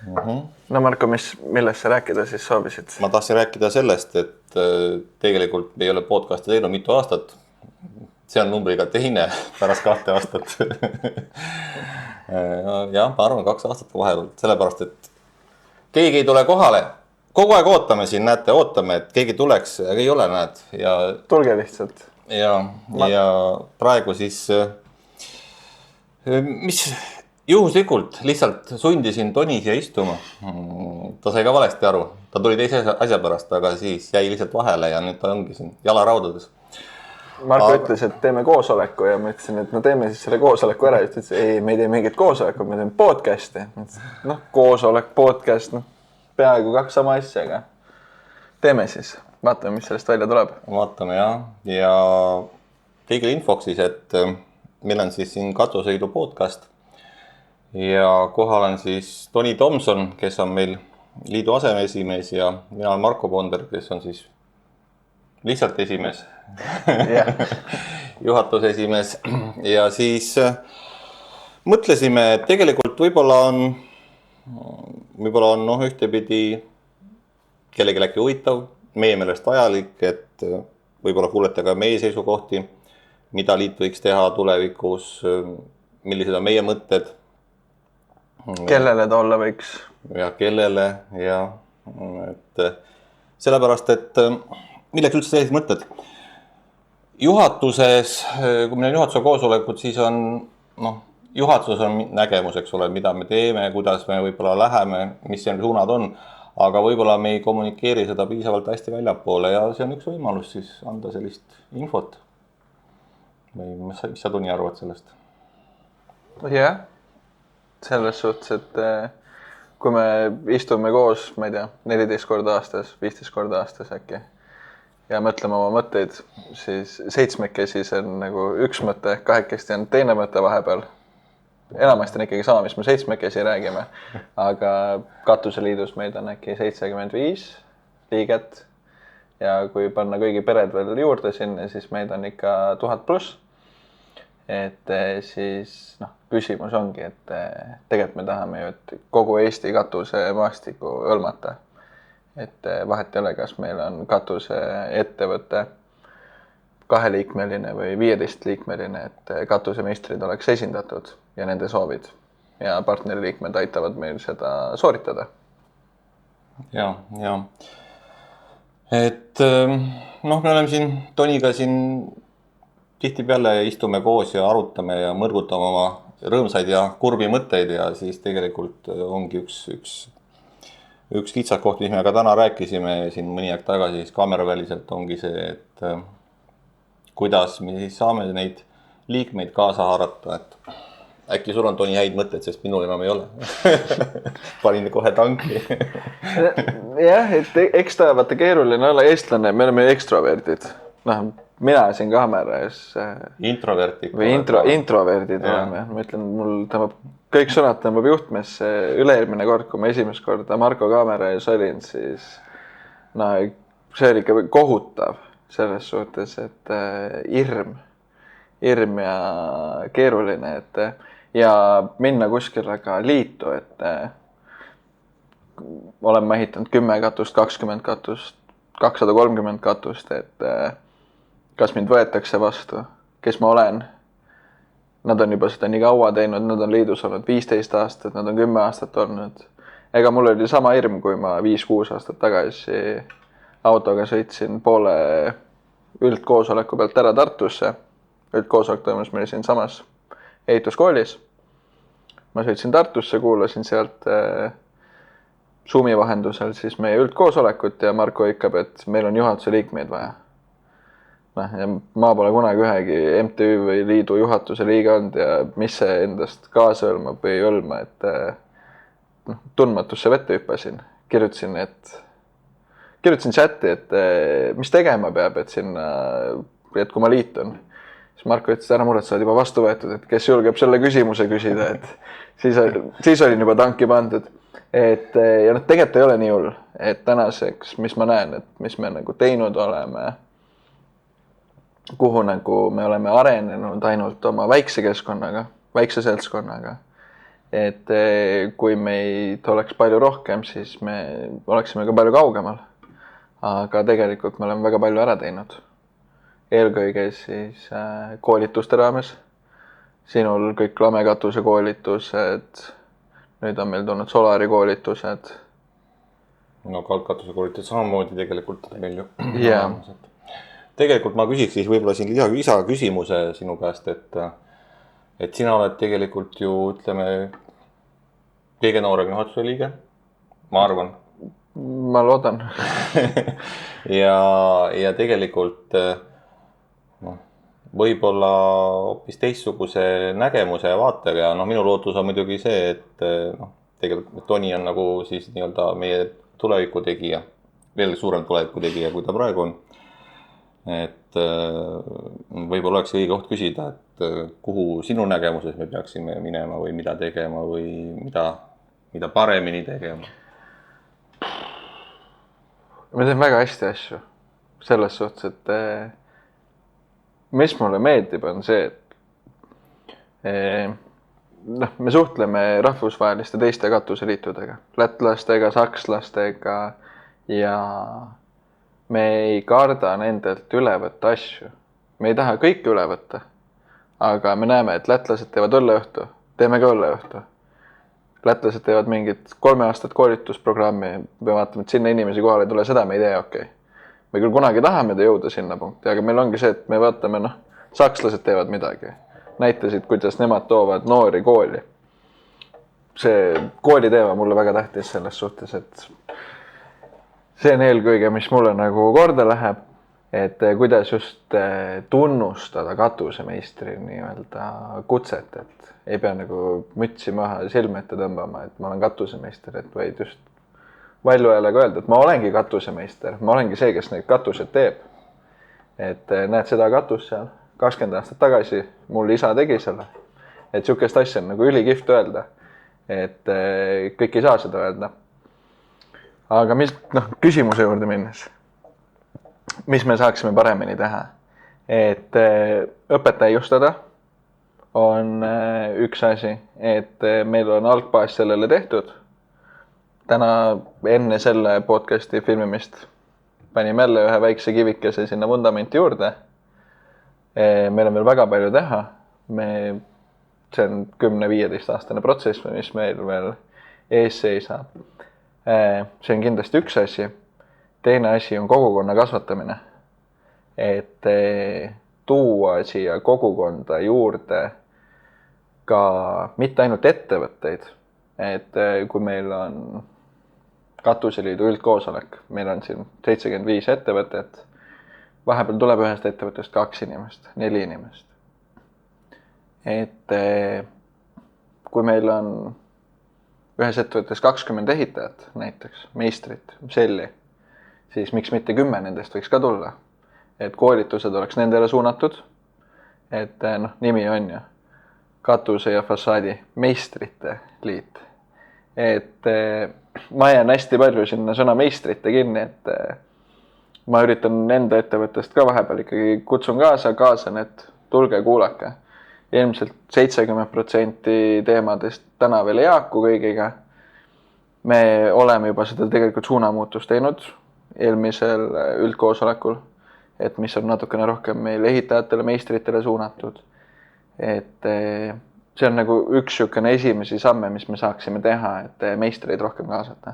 No Marko, millest sa rääkida siis soovisid? Ma tahtsin rääkida sellest, et tegelikult me ei ole podcasti teinud mitu aastat. See on numbriga teine pärast 2 aastat. Jah, ma arvan 2 aastat vahel, sellepärast, et keegi ei tule kohale. Kogu aeg ootame siin, näete, ootame, et keegi tuleks, aga ei ole, näed. Tulge lihtsalt. Ja praegu siis, mis juhuslikult lihtsalt sundisin Toni siia istuma. Ta sai ka valesti aru. Ta tuli teise asja pärast, aga siis jäi lihtsalt vahele ja nüüd ta ongi siin jalaraudades. Marko ütles, et teeme koosoleku ja ma ütlesin, et no teeme siis selle koosoleku ära. Ütles, ei, me ei tee mingit koosolekut, me teeme podcasti. Noh, koosolek, podcast, peaaegu 2 sama asja, aga teeme siis. Vaatame, mis sellest välja tuleb. Vaatame, jah. Ja kõigile infoks siis, et meil on siis siin Katuseliidu podcast. Ja kohal on siis Toni Tomson, kes on meil liidu aseesimees ja mina olen Marko Ponder, kes on siis lihtsalt esimees. Juhatuse esimees. Ja siis mõtlesime, et tegelikult võib-olla on ühtepidi kellegi äkki huvitav, meie meelest vajalik, et võib-olla kuulete ka meie seisukohti, mida liit võiks teha tulevikus, millised on meie mõtted. Kellele ta olla võiks? Ja kellele ja sellepärast, et milleks üldse sellised mõtted? Juhatuses, kui meil on juhatuse koosolekud, siis on, juhatuses on nägemus, eks ole, mida me teeme, kuidas me võib-olla läheme, mis see suunad on, aga võib-olla me ei kommunikeeri seda piisavalt hästi väljapoole ja see on üks võimalus siis anda sellist infot. Mis sa, Toni, arvad sellest? Jah. Selles suhtes, et kui me istume koos, ma ei tea, 14 korda aastas, 15 korda aastas äkki ja mõtleme oma mõtteid, siis 7-kesi on nagu üks mõte, 2-kesti on teine mõte vahepeal. Enamasti on ikkagi sama, mis me 7-kesi räägime, aga Katuseliidus meid on äkki 75 liiget ja kui panna kõigi pered veel juurde sinna, siis meid on ikka 1000+. Et siis küsimus ongi, et tegelikult me tahame ju, et kogu Eesti katuse maastiku hõlmata. Et vahet ei ole, kas meil on katuse ettevõte 2-liikmeline või 15-liikmeline, et katusemeistrid oleks esindatud ja nende soovid ja partneriliikmed aitavad meil seda sooritada. Ja. Et me oleme siin Toniga tihtipeale istume koos ja arutame ja mõrgutame oma rõõmsaid ja kurbi mõtteid ja siis tegelikult ongi üks kitsakoht, mis me ka täna rääkisime siin mõni aeg tagasi, siis kaameraväliselt ongi see, et kuidas me siis saame neid liikmeid kaasa haarata, et äkki sul on, Toni, häid mõtteid, sest minul enam ei ole. Panin kohe tanki. Jah, et eks ta vaata keeruline olla eestlane, me oleme ekstroverdid. Mina siin kaamera ees. Introvertid. Või introverdid oleme. Ma ütlen, mul kõik sõnad tõmbab juhtmesse. Üle-eelmine kord, kui ma esimest korda Marko kaamera ees olin, siis see oli ikka kohutav selles suhtes, et hirm ja keeruline, ja minna kuskile ka liitu, et olen ehitanud 10 katust, 20 katust, 230 katust, et kas mind võetakse vastu, kes ma olen. Nad on juba seda nii kaua teinud, nad on liidus olnud 15 aastat, nad on 10 aastat olnud. Ega mul oli sama hirm, kui ma 5-6 aastat tagasi autoga sõitsin poole üldkoosoleku pealt ära Tartusse. Üldkoosolek toimus meil siin samas ehituskoolis. Ma sõitsin Tartusse, kuulasin sealt Zoomi vahendusel siis meie üldkoosolekut ja Marko ütleb, et meil on juhatuse liikmeid vaja. Ja ma pole kunagi ühegi MTÜ või liidu juhatuse liige olnud ja mis see endast kaasa hõlmab või ei hõlma, et tundmatusse vette hüppasin. Kirjutasin chati, et mis tegema peab, et kui ma liitun. Siis Marko ütles, ära muret, sa oled juba vastu võetud, et kes julgeb selle küsimuse küsida, et siis olin juba tanki pandud. Ja tegelikult ei ole nii hull, et tänaseks, mis ma näen, et mis me teinud oleme, kuhu me oleme arenenud ainult oma väikse keskkonnaga, väikse seltskonnaga, et kui meid oleks palju rohkem, siis me oleksime ka palju kaugemal. Aga tegelikult me oleme väga palju ära teinud. Eelkõige siis koolituste raames. Sinul kõik lamekatuse koolitused, nüüd on meil tulnud Solari koolitused. No kalkkatuse koolitused samamoodi tegelikult meil ju. Yeah. Tegelikult ma küsiks siis võib-olla siin lisaküsimuse sinu käest, et sina oled tegelikult ju, ütleme, kõige noorem juhatuse liige, ma arvan. Ma loodan. ja tegelikult võib-olla hoopis teistsuguse nägemuse ja vaatega ja minu lootus on muidugi see, et tegelikult Toni on nagu siis nii-öelda meie tuleviku tegija, veel suurem tuleviku tegija, kui ta praegu on. Et võib-olla oleks õige koht küsida, et kuhu sinu nägemuses me peaksime minema või mida tegema või mida paremini tegema? Ma teen väga hästi asju selles suhtes, et mis mulle meeldib on see, et me suhtleme rahvusvaheliste teiste katuseliitudega, lätlastega, sakslastega ja me ei karda nendelt üle võtta asju. Me ei taha kõike üle võtta, aga me näeme, et lätlased teevad õlleõhtu, teeme ka õlleõhtu. Lätlased teevad mingit 3 aastat koolitusprogrammi, me vaatame, et sinna inimesi kohale ei tule, seda me ei tee, okei. Me küll kunagi tahame jõuda sinna punkti, aga meil ongi see, et me vaatame, sakslased teevad midagi. Näitasid, kuidas nemad toovad noori kooli. See kooli teema mulle väga tähtis selles suhtes, et see on eelkõige, mis mulle nagu korda läheb, et kuidas just tunnustada katusemeistri nii-öelda kutset, et ei pea nagu mütsi maha silme ette tõmbama, et ma olen katusemeister, et vaid just valju häälega öelda, et ma olengi katusemeister, ma olengi see, kes neid katused teeb. Et näed seda katust seal, 20 aastat tagasi mul isa tegi selle, et sihukest asja on nagu ülikihvt öelda, et kõik ei saa seda öelda. Aga küsimuse juurde minnes, mis me saaksime paremini teha, et õpetajustada on üks asi, et meil on algbaas sellele tehtud. Täna enne selle podcasti filmimist panime jälle ühe väikse kivikese sinna vundamenti juurde. Meil on veel väga palju teha. See on 10-15 aastane protsess, mis meil veel ees seisab. See on kindlasti üks asi. Teine asi on kogukonna kasvatamine. Et tuua siia kogukonda juurde ka mitte ainult ettevõtteid. Et kui meil on katuseliidu üldkoosolek, meil on siin 75 ettevõtet, vahepeal tuleb ühest ettevõttest 2 inimest, 4 inimest. Et kui meil on ühes ettevõttes 20 ehitajat, näiteks meistrit, selli, siis miks mitte 10 nendest võiks ka tulla. Et koolitused oleks nendele suunatud, et nimi on ju katuse ja fassaadi meistrite liit. Et ma jään hästi palju sinna sõna meistrite kinni, et ma üritan enda ettevõttest ka vahepeal ikkagi kutsun kaasan, et tulge kuulake. Ilmselt 70% teemadest täna veel ei haaku kõigiga. Me oleme juba seda tegelikult suunamuutust teinud eelmisel üldkoosolekul, et mis on natukene rohkem meil ehitajatele, meistritele suunatud. Et see on nagu üks sihukene esimesi samme, mis me saaksime teha, et meistreid rohkem kaasata.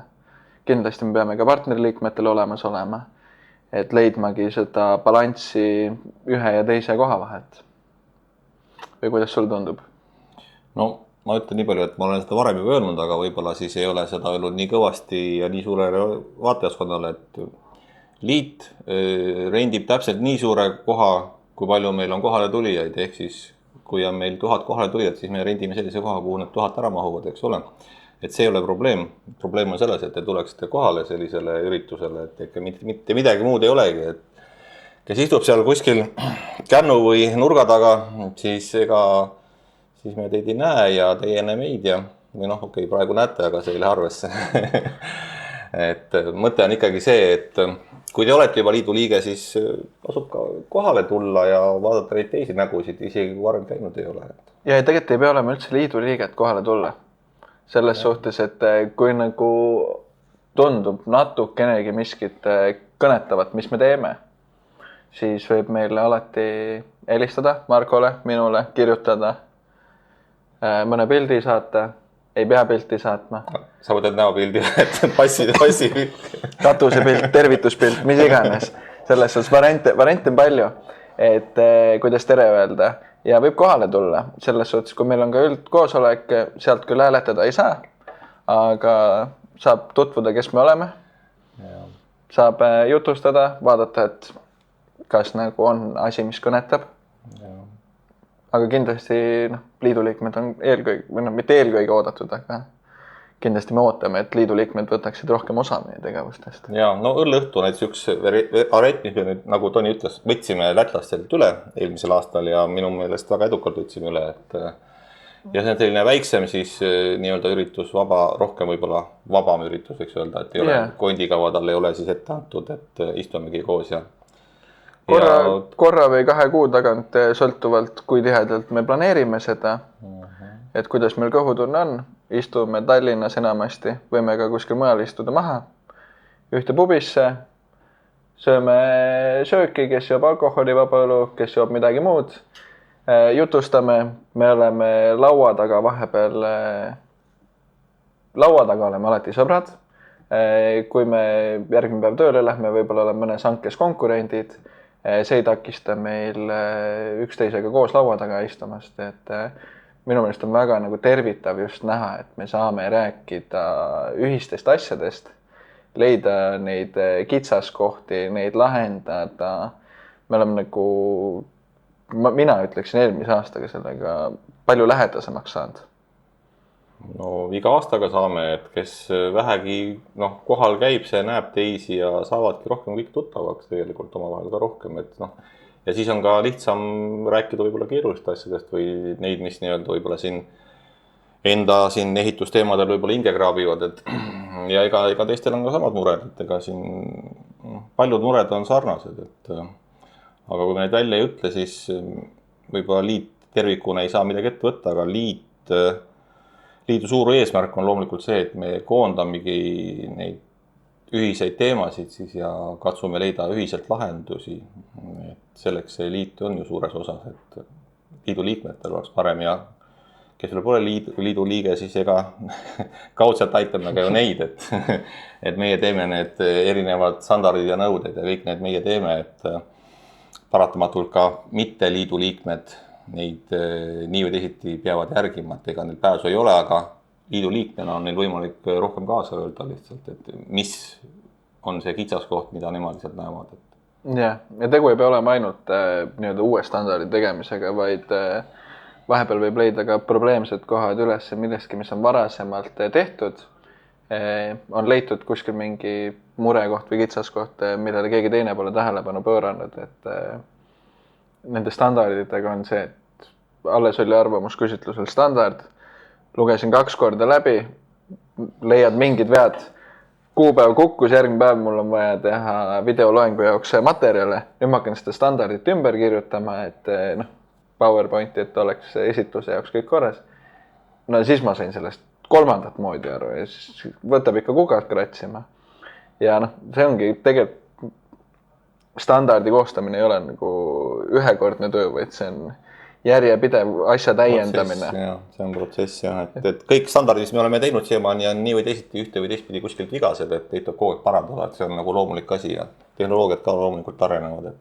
Kindlasti me peame ka partnerliikmetele olemas olema, et leidmagi seda balanssi ühe ja teise koha vahelt. Või kuidas sulle tundub? No ma ütlen nii palju, et ma olen seda varem juba öelnud, aga võib-olla siis ei ole seda öelnud nii kõvasti ja nii suurele vaatajaskonnale, et liit rendib täpselt nii suure koha, kui palju meil on kohale tulijaid, ehk siis kui on meil 1000 kohale tulijad, siis me rendime sellise koha, kuhu need 1000 ära mahuvad, eks ole. Et see ei ole probleem. Probleem on selles, et te tuleksite kohale sellisele üritusele, et ikka mitte midagi muud ei olegi. Et kes istub seal kuskil kännu või nurga taga, siis me teid ei näe ja teie enne meid ja või okei, praegu näete, aga see ei lähe arvesse. Et mõte on ikkagi see, et kui te olete juba liidu liige, siis asub ka kohale tulla ja vaadata neid teisi nägusid, isegi kui varem käinud ei ole. Ja tegelikult ei pea olema üldse liidu liiget kohale tulla. selles suhtes, et kui nagu tundub natukenegi miskit kõnetavat, mis me teeme, siis võib meile alati helistada Markole, minule, kirjutada, mõne pildi saata, ei pea pilti saatma. Sa võtad näopildi, et passipilt. Katusepilt, tervituspilt, mis iganes. Selles suhtes variante on palju, et kuidas tere öelda ja võib kohale tulla. Selles suhtes, kui meil on ka üldkoosolek, sealt küll hääletada ei saa, aga saab tutvuda, kes me oleme. Saab jutustada, vaadata, et kas nagu on asi, mis kõnetab. Aga kindlasti liiduliikmed on eelkõige, või mitte eelkõige oodatud, aga kindlasti me ootame, et liiduliikmed võtaksid rohkem osa meie tegevustest. Ja, no õlleõhtu näiteks üks aret, mis me nüüd, nagu Toni ütles, võtsime lätlastelt üle eelmisel aastal ja minu meelest väga edukalt võtsime üle, et ja see on selline väiksem siis nii-öelda üritus, rohkem võib-olla vabam üritus, võiks öelda, et ei ole kondikava, tal ei ole siis ette antud, et istumegi koos ja korra või 2 kuu tagant sõltuvalt, kui tihedalt me planeerime seda, et kuidas meil kõhutunne on, istume Tallinnas enamasti, võime ka kuskil mujal istuda maha, ühte pubisse, sööme sööki, kes joob alkoholivaba õlu, kes joob midagi muud, jutustame, me oleme laua taga vahepeal, laua taga oleme alati sõbrad, kui me järgmine päev tööle lähme, võib-olla oleme mõnes hankes konkurendid, see ei takista meil üksteisega koos laua taga istumast, et minu meelest on väga nagu tervitav just näha, et me saame rääkida ühistest asjadest, leida neid kitsaskohti, neid lahendada. Me oleme nagu, mina ütleksin eelmise aastaga sellega palju lähedasemaks saanud. No iga aastaga saame, et kes vähegi kohal käib, see näeb teisi ja saavadki rohkem kõik tuttavaks tegelikult omavahel ka rohkem, et ja siis on ka lihtsam rääkida võib-olla keerulist asjadest või neid, mis nii-öelda võib-olla siin enda siin ehitusteemadel võib-olla hinge kraabivad, et ja ega teistel on ka samad mured, et ega siin paljud mured on sarnased, et aga kui me neid välja ei ütle, siis võib-olla liit tervikuna ei saa midagi ette võtta, aga liidu suur eesmärk on loomulikult see, et me koondamegi neid ühiseid teemasid siis ja katsume leida ühiselt lahendusi. Et selleks see liit on ju suures osas, et liidu liikmetel oleks parem ja kes veel pole liidu liige, siis ega kaudselt aitame ka ju neid, et meie teeme need erinevad standardid ja nõuded ja kõik need meie teeme, et paratamatult ka mitte liidu liikmed neid nii või teisiti peavad järgima, et ega neil pääsu ei ole, aga liidu liikmena on neil võimalik rohkem kaasa öelda lihtsalt, et mis on see kitsaskoht, mida nemad lihtsalt näevad. Ja tegu ei pea olema ainult nii-öelda uue standardi tegemisega, vaid vahepeal võib leida ka probleemsed kohad üles millestki, mis on varasemalt tehtud. On leitud kuskil mingi murekoht või kitsaskoht, millele keegi teine pole tähelepanu pööranud, et nende standarditega on see, et alles oli arvamusküsitlusel standard, lugesin 2 korda läbi, leiad mingid vead, kuupäev kukkus, järgmine päev mul on vaja teha videoloengu jaoks materjale, nüüd ma hakkan seda standardit ümber kirjutama, et PowerPointi, et oleks esitluse jaoks kõik korras. No siis ma sain sellest 3. moodi aru ja siis võtab ikka kugad kratsima. Ja see ongi tegelikult standardi koostamine ei ole nagu ühekordne töö, vaid see on järjepidev asja täiendamine. See on protsess jah, et kõik standardid, mis me oleme teinud siiamaani on nii või teisiti ühte või teistpidi kuskilt vigased, et neid tuleb kogu aeg parandada, et see on nagu loomulik asi ja tehnoloogiad ka loomulikult arenevad, et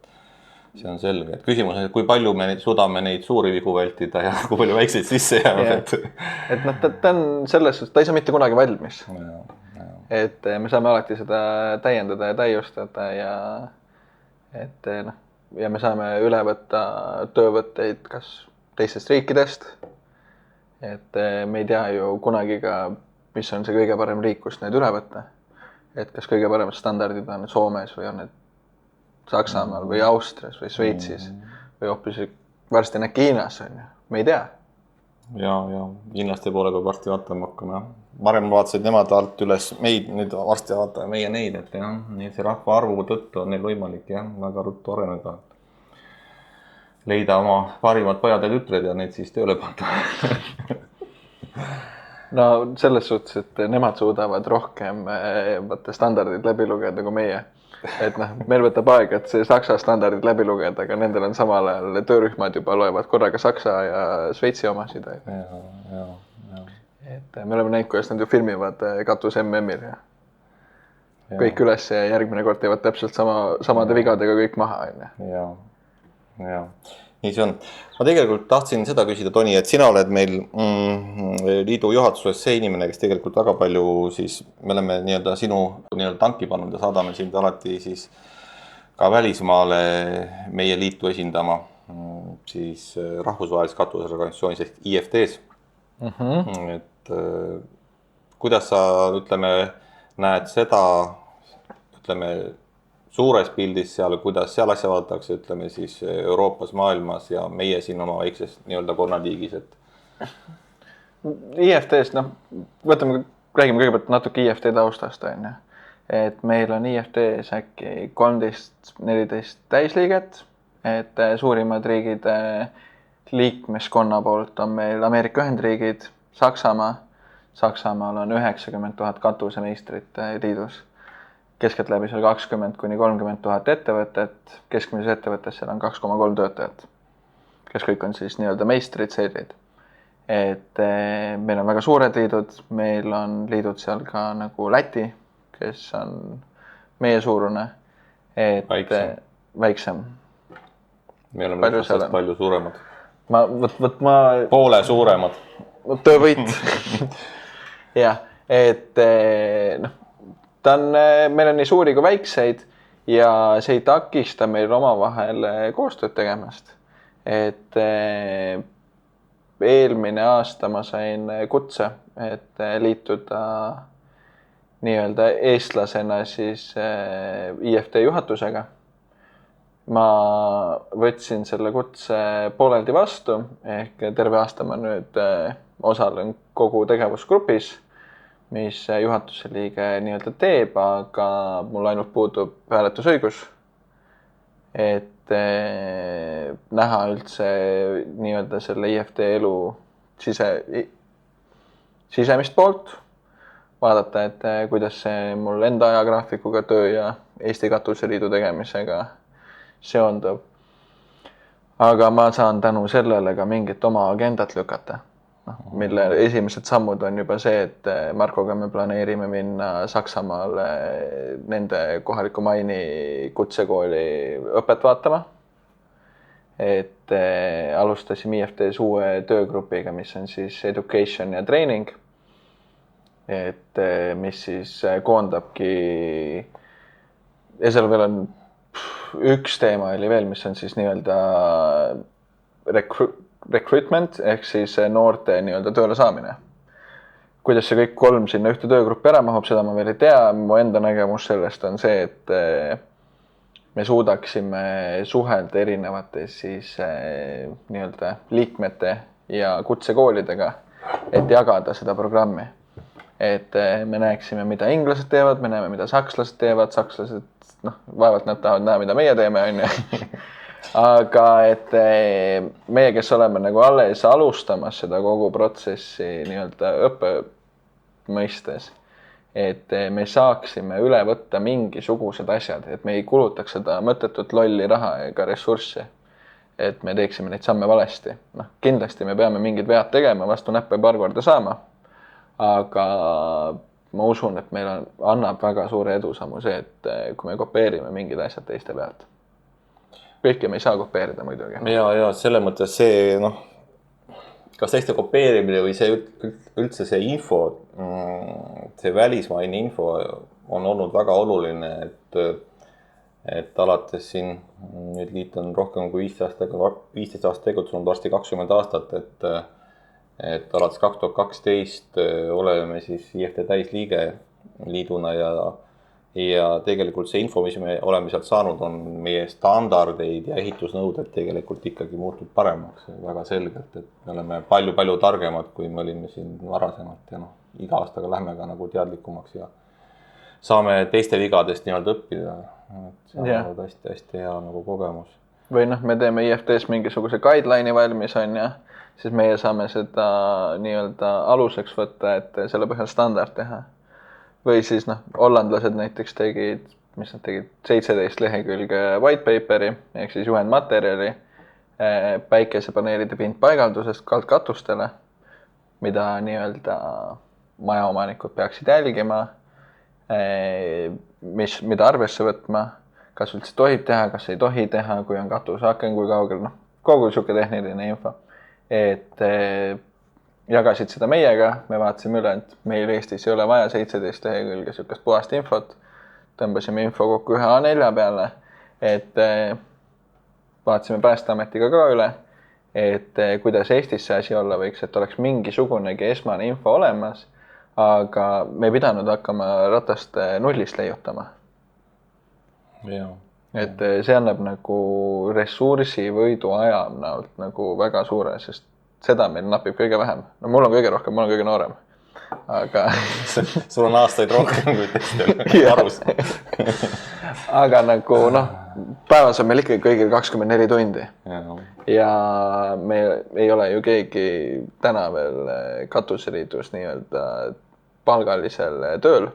see on selge. Et küsimus on, et kui palju me suudame neid suuri vigu vältida ja kui palju väikseid sisse jäävad. Et ta on selles suhtes, ta ei saa mitte kunagi valmis. Et me saame alati seda täiendada ja täiustada ja me saame üle võtta töövõtteid kas teistest riikidest. Et me ei tea ju kunagi ka, mis on see kõige parem riik, kust need üle võtta. Et kas kõige paremad standardid on Soomes või on need Saksamaal või Austrias või Šveitsis või hoopis varsti on Hiinas, on ju. Me ei tea. Ja Hiinaste poole peab varsti vaatama hakkama. Varem vaatasid nemad alt üles meid, nüüd varsti vaatame meie neid, et jah, see rahva arvu tõttu on neil võimalik väga ruttu areneda. Leida oma parimad pojad ja tütred ja neid siis tööle panna. no selles suhtes, et nemad suudavad rohkem vaata standardid läbi lugeda kui meie. Et noh, meil võtab aega, et see Saksa standardid läbi lugeda, aga nendel on samal ajal töörühmad juba loevad korraga Saksa ja Šveitsi omasid. Et me oleme näinud, kuidas nad ju filmivad katus MM-il ja kõik üles ja järgmine kord teevad täpselt samade vigadega kõik maha. Ja. Nii see on. Ma tegelikult tahtsin seda küsida, Toni, et sina oled meil liidu juhatuses see inimene, kes tegelikult väga palju siis, me oleme sinu tanki pannud ja saadame sind alati siis ka välismaale meie liitu esindama siis rahvusvahelises katusorganisatsioonis ehk IFT-s. Et kuidas sa, näed seda, suures pildis seal, kuidas seal asja vaadatakse, siis Euroopas, maailmas ja meie siin oma väikses konnatiigis, et IFT-st, räägime kõigepealt natuke IFT taustast, on ju. Et meil on IFT-s äkki 13-14 täisliiget, et suurimad riigid liikmeskonna poolt on meil Ameerika Ühendriigid, Saksamaa. Saksamaal on 90 000 katusemeistrit liidus. Keskeltläbi seal 20 kuni 30 000 ettevõtet, keskmises ettevõttes seal on 2,3 töötajat, kes kõik on siis meistrid, seedrid. Et meil on väga suured liidud, meil on liidud seal ka nagu Läti, kes on meie suurune, et väiksem. Me oleme lihtsalt palju suuremad. Poole suuremad. Töövõit. Jah, et meil on nii suuri kui väikseid ja see ei takista meil omavahel koostööd tegemast. Et eelmine aasta ma sain kutse, et liituda nii-öelda eestlasena siis IFT juhatusega. Ma võtsin selle kutse pooleldi vastu, ehk terve aasta ma nüüd osalen kogu tegevusgrupis, mis juhatuse liige nii-öelda teeb, aga mul ainult puudub hääletusõigus. Et näha üldse nii-öelda selle IFT elu sisemist poolt, vaadata, et kuidas see mul enda ajagraafikuga töö ja Eesti Katuseliidu tegemisega seondub. Aga ma saan tänu sellele ka mingit oma agendat lükata. Mille esimesed sammud on juba see, et Markoga me planeerime minna Saksamaale nende kohaliku Maini kutsekooli õpet vaatama. Et alustasime IFT-s uue töögrupiga, mis on siis education ja training. Et mis siis koondabki, ja seal veel on üks teema oli veel, mis on siis nii-öelda recruitment ehk siis noorte nii-öelda tööle saamine. Kuidas see kõik kolm sinna ühte töögruppi ära mahub, seda ma veel ei tea. Mu enda nägemus sellest on see, et me suudaksime suhelda erinevate siis nii-öelda liikmete ja kutsekoolidega, et jagada seda programmi. Et me näeksime, mida inglased teevad, me näeme, mida sakslased teevad. Sakslased, vaevalt nad tahavad näha, mida meie teeme, on ju. Aga et meie, kes oleme nagu alles alustamas seda kogu protsessi nii-öelda õppe mõistes, et me saaksime üle võtta mingisugused asjad, et me ei kulutaks seda mõttetut lolli raha ega ressurssi, et me teeksime neid samme valesti. Kindlasti me peame mingid vead tegema, vastu näppe paar korda saama, aga ma usun, et meil annab väga suure edusammu see, et kui me kopeerime mingid asjad teiste pealt. Kõike me ei saa kopeerida muidugi. Ja selle mõttes see, kas teiste kopeerimine või see üldse see info, see välismaine info on olnud väga oluline, et alates siin, nüüd liit on rohkem kui 15 aastat tegutsenud, varsti 20 aastat, et alates 2012 oleme siis IFT täisliige liiduna ja tegelikult see info, mis me oleme sealt saanud, on meie standardeid ja ehitusnõuded tegelikult ikkagi muutub paremaks väga selgelt, et me oleme palju targemad, kui me olime siin varasemalt ja iga aastaga lähme ka nagu teadlikumaks ja saame teiste vigadest nii-öelda õppida. See on hästi hea nagu kogemus. Või me teeme IFT-s mingisuguse guideline'i valmis on ja siis meie saame seda nii-öelda aluseks võtta, et selle põhjal standard teha. Või siis hollandlased näiteks tegid, mis nad tegid, 17 lehekülge white paperi ehk siis juhendmaterjali päikesepaneelide pindpaigaldusest katustele, mida nii-öelda majaomanikud peaksid jälgima, mida arvesse võtma, kas üldse tohib teha, kas ei tohi teha, kui on katuseaken, kui kaugel, kogu sihuke tehniline info. Et jagasid seda meiega, me vaatasime üle, et meil Eestis ei ole vaja 17 lehekülge sihukest puhast infot. Tõmbasime info kokku ühe A4 peale, et vaatasime Päästeametiga ka üle, et kuidas Eestis see asi olla võiks, et oleks mingisugunegi esmane info olemas, aga me ei pidanud hakkama ratast nullist leiutama. Ja. Et see annab nagu ressursi võidu aja näolt nagu väga suure, sest seda meil napib kõige vähem. No mul on kõige rohkem, mul on kõige noorem. Aga sul on aastaid rohkem kui teistel arvus. Aga nagu päevas on meil ikkagi kõigil 24 tundi. Ja me ei ole ju keegi täna veel katuseliidus nii-öelda palgalisel tööl.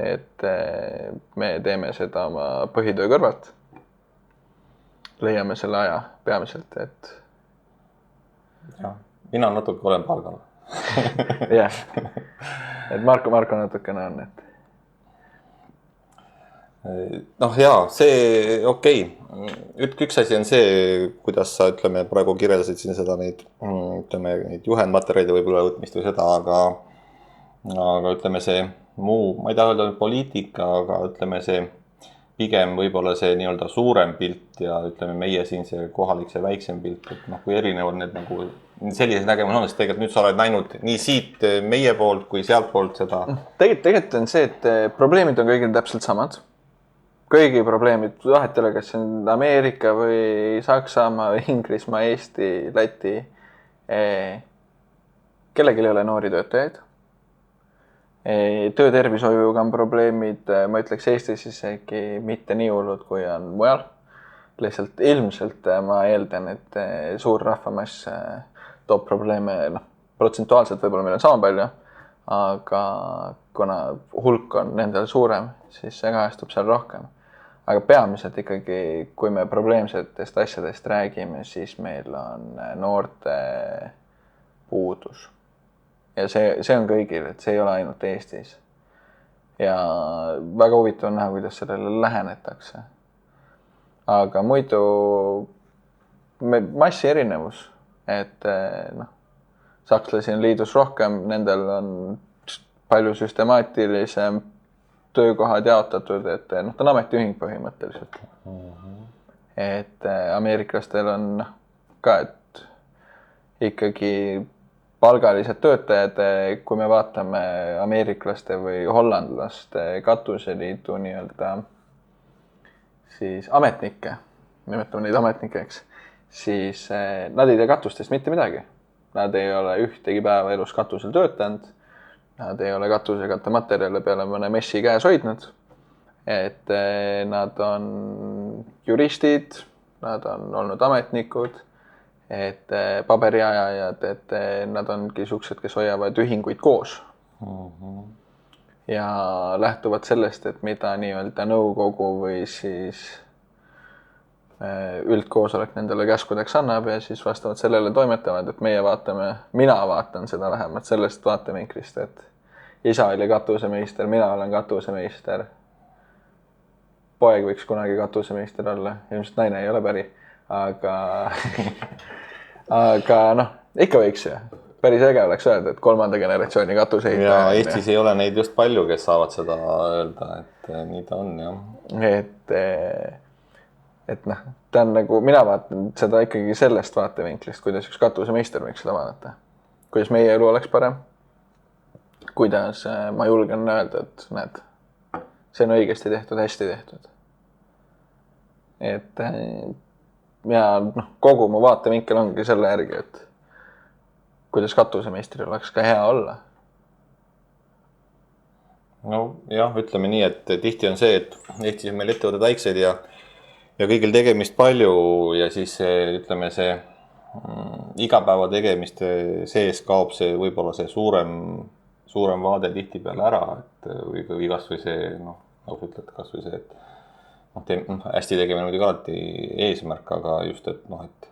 Et me teeme seda oma põhitöö kõrvalt. Leiame selle aja peamiselt, et... Ja, mina natuke olen palgal. Jah, et Marko natukene on, et... see okei. Üks asi on see, kuidas sa praegu kirjeldasid siin seda neid juhendmaterjalide võib-olla võtmist või seda, aga see muu, ma ei taha öelda poliitika, aga see pigem võib-olla see nii-öelda suurem pilt ja meie siin see kohalik, see väiksem pilt, et kui erinevad need nagu sellises nägemus on, sest tegelikult nüüd sa oled näinud nii siit meie poolt kui sealt poolt seda. Tegelikult on see, et probleemid on kõigil täpselt samad. Kõigi probleemid, vahetele, kas see on Ameerika või Saksamaa, Inglismaa, Eesti, Läti. Kellelgi ei ole noori töötajaid. Töötervishoiuga on probleemid, ma ütleks Eestis isegi mitte nii hullud, kui on mujal. Lihtsalt ilmselt ma eeldan, et suur rahvamass toob probleeme, protsentuaalselt võib-olla meil on sama palju, aga kuna hulk on nendel suurem, siis see kajastub seal rohkem. Aga peamiselt ikkagi, kui me probleemsetest asjadest räägime, siis meil on noorte puudus. Ja see on kõigil, et see ei ole ainult Eestis. Ja väga huvitav on näha, kuidas sellele lähenetakse. Aga muidu massi erinevus, et sakslasi on liidus rohkem, nendel on palju süstemaatilisem töökohad jaotatud, et ta on ametiühing põhimõtteliselt. Et ameeriklastel on ka, et ikkagi palgalised töötajad, kui me vaatame ameeriklaste või hollandlaste katuseliidu nii-öelda siis ametnikke, nimetame neid ametnikeks, siis nad ei tee katustest mitte midagi. Nad ei ole ühtegi päeva elus katusel töötanud. Nad ei ole katusekatte materjale peale mõne messi käes hoidnud. Et nad on juristid, nad on olnud ametnikud, et paberiajajad, et nad ongi siuksed, kes hoiavad ühinguid koos. Ja lähtuvad sellest, et mida nii-öelda nõukogu või siis üldkoosolek nendele käskudeks annab ja siis vastavalt sellele toimetavad, et mina vaatan seda vähemalt sellest vaatevinklist, et isa oli katusemeister, mina olen katusemeister. Poeg võiks kunagi katusemeister olla, ilmselt naine ei ole päri, aga ikka võiks ju. Päris äge oleks öelda, et 3. generatsiooni katuseid. Ja Eestis ei ole neid just palju, kes saavad seda öelda, et nii ta on, jah. Et ta on nagu, mina vaatan seda ikkagi sellest vaatevinklist, kuidas üks katusemeister võiks seda vaadata. Kuidas meie elu oleks parem. Kuidas ma julgen öelda, et näed, see on õigesti tehtud, hästi tehtud. Et ja kogu mu vaatevinkel ongi selle järgi, et kuidas katusemeistril oleks ka hea olla. No jah, ütleme nii, et tihti on see, et Eestis meil ettevõtted väiksed ja kõigil tegemist palju ja siis ütleme see igapäeva tegemiste sees kaob see võib-olla see suurem vaade tihtipeale ära, et või kas või see, noh, nagu sa ütled, kas või see, et hästi tegemine muidugi alati eesmärk, aga just, et noh, et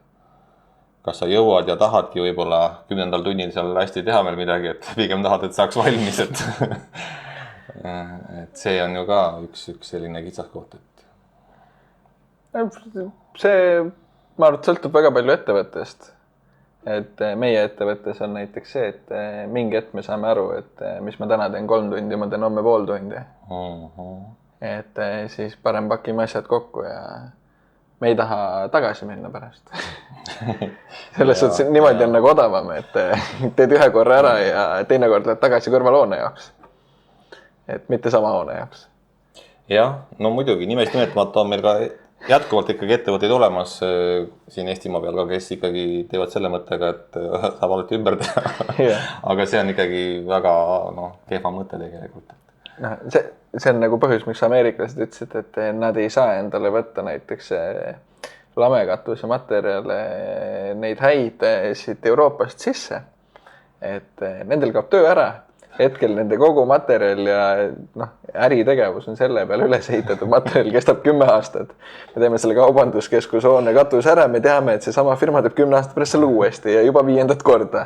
kas sa jõuad ja tahadki võib-olla 10. tunnil seal hästi teha veel midagi, et pigem tahad, et saaks valmis, et et see on ju ka üks selline kitsaskoht, et see, ma arvan, et sõltub väga palju ettevõttest. Et meie ettevõttes on näiteks see, et mingi hetk me saame aru, et mis ma täna teen 3 tundi, ma teen homme pool tundi. Et siis parem pakime asjad kokku ja me ei taha tagasi minna pärast. Selles suhtes niimoodi on nagu odavam, et teed ühe korra ära ja teine kord lähed tagasi kõrvalhoone jaoks. Et mitte sama hoone jaoks. Jah, no muidugi, nimest nimetamata on meil ka jätkuvalt ikkagi ettevõtteid olemas siin Eestimaa peal ka, kes ikkagi teevad selle mõttega, et saab alati ümber teha. Aga see on ikkagi väga kehva mõte tegelikult. See on nagu põhjus, miks ameeriklased ütlesid, et nad ei saa endale võtta näiteks lamekatuse materjale, neid häid siit Euroopast sisse. Et nendel kaob töö ära. Hetkel nende kogu materjal ja äritegevus on selle peale üles ehitatud. Materjal kestab 10 aastat. Me teeme selle kaubanduskeskuse hoone katus ära. Me teame, et see sama firma teeb 10 aastat pärast selle uuesti ja juba 5. korda.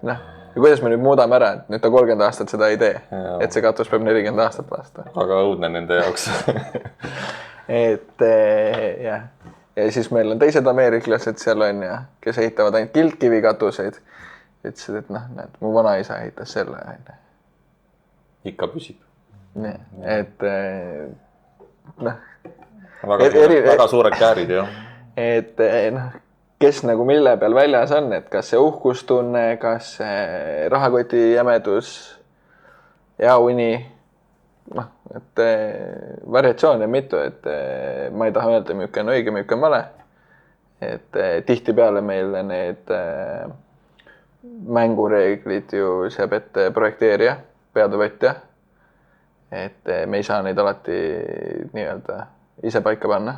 Ja kuidas me nüüd muudame ära, et nüüd ta 30 aastat seda ei tee. Et see katus peab 40 aastat vastu. Aga õudne nende jaoks. Et jah. Ja siis meil on teised ameeriklased seal on ja, kes ehitavad ainult kiltkivi katuseid. Ütlesid, et näed, mu vanaisa ehitas selle. Ikka püsib. Nii, et väga suured käärid, jah. Et kes nagu mille peal väljas on, et kas see uhkustunne, kas see rahakoti jämedus, hea uni, et variatsioon on mitu, et ma ei taha öelda, milline on õige, milline on vale. Et tihtipeale meil need mängureeglid ju seab ette projekteerija, peatöövõtja. Et me ei saa neid alati nii-öelda ise paika panna.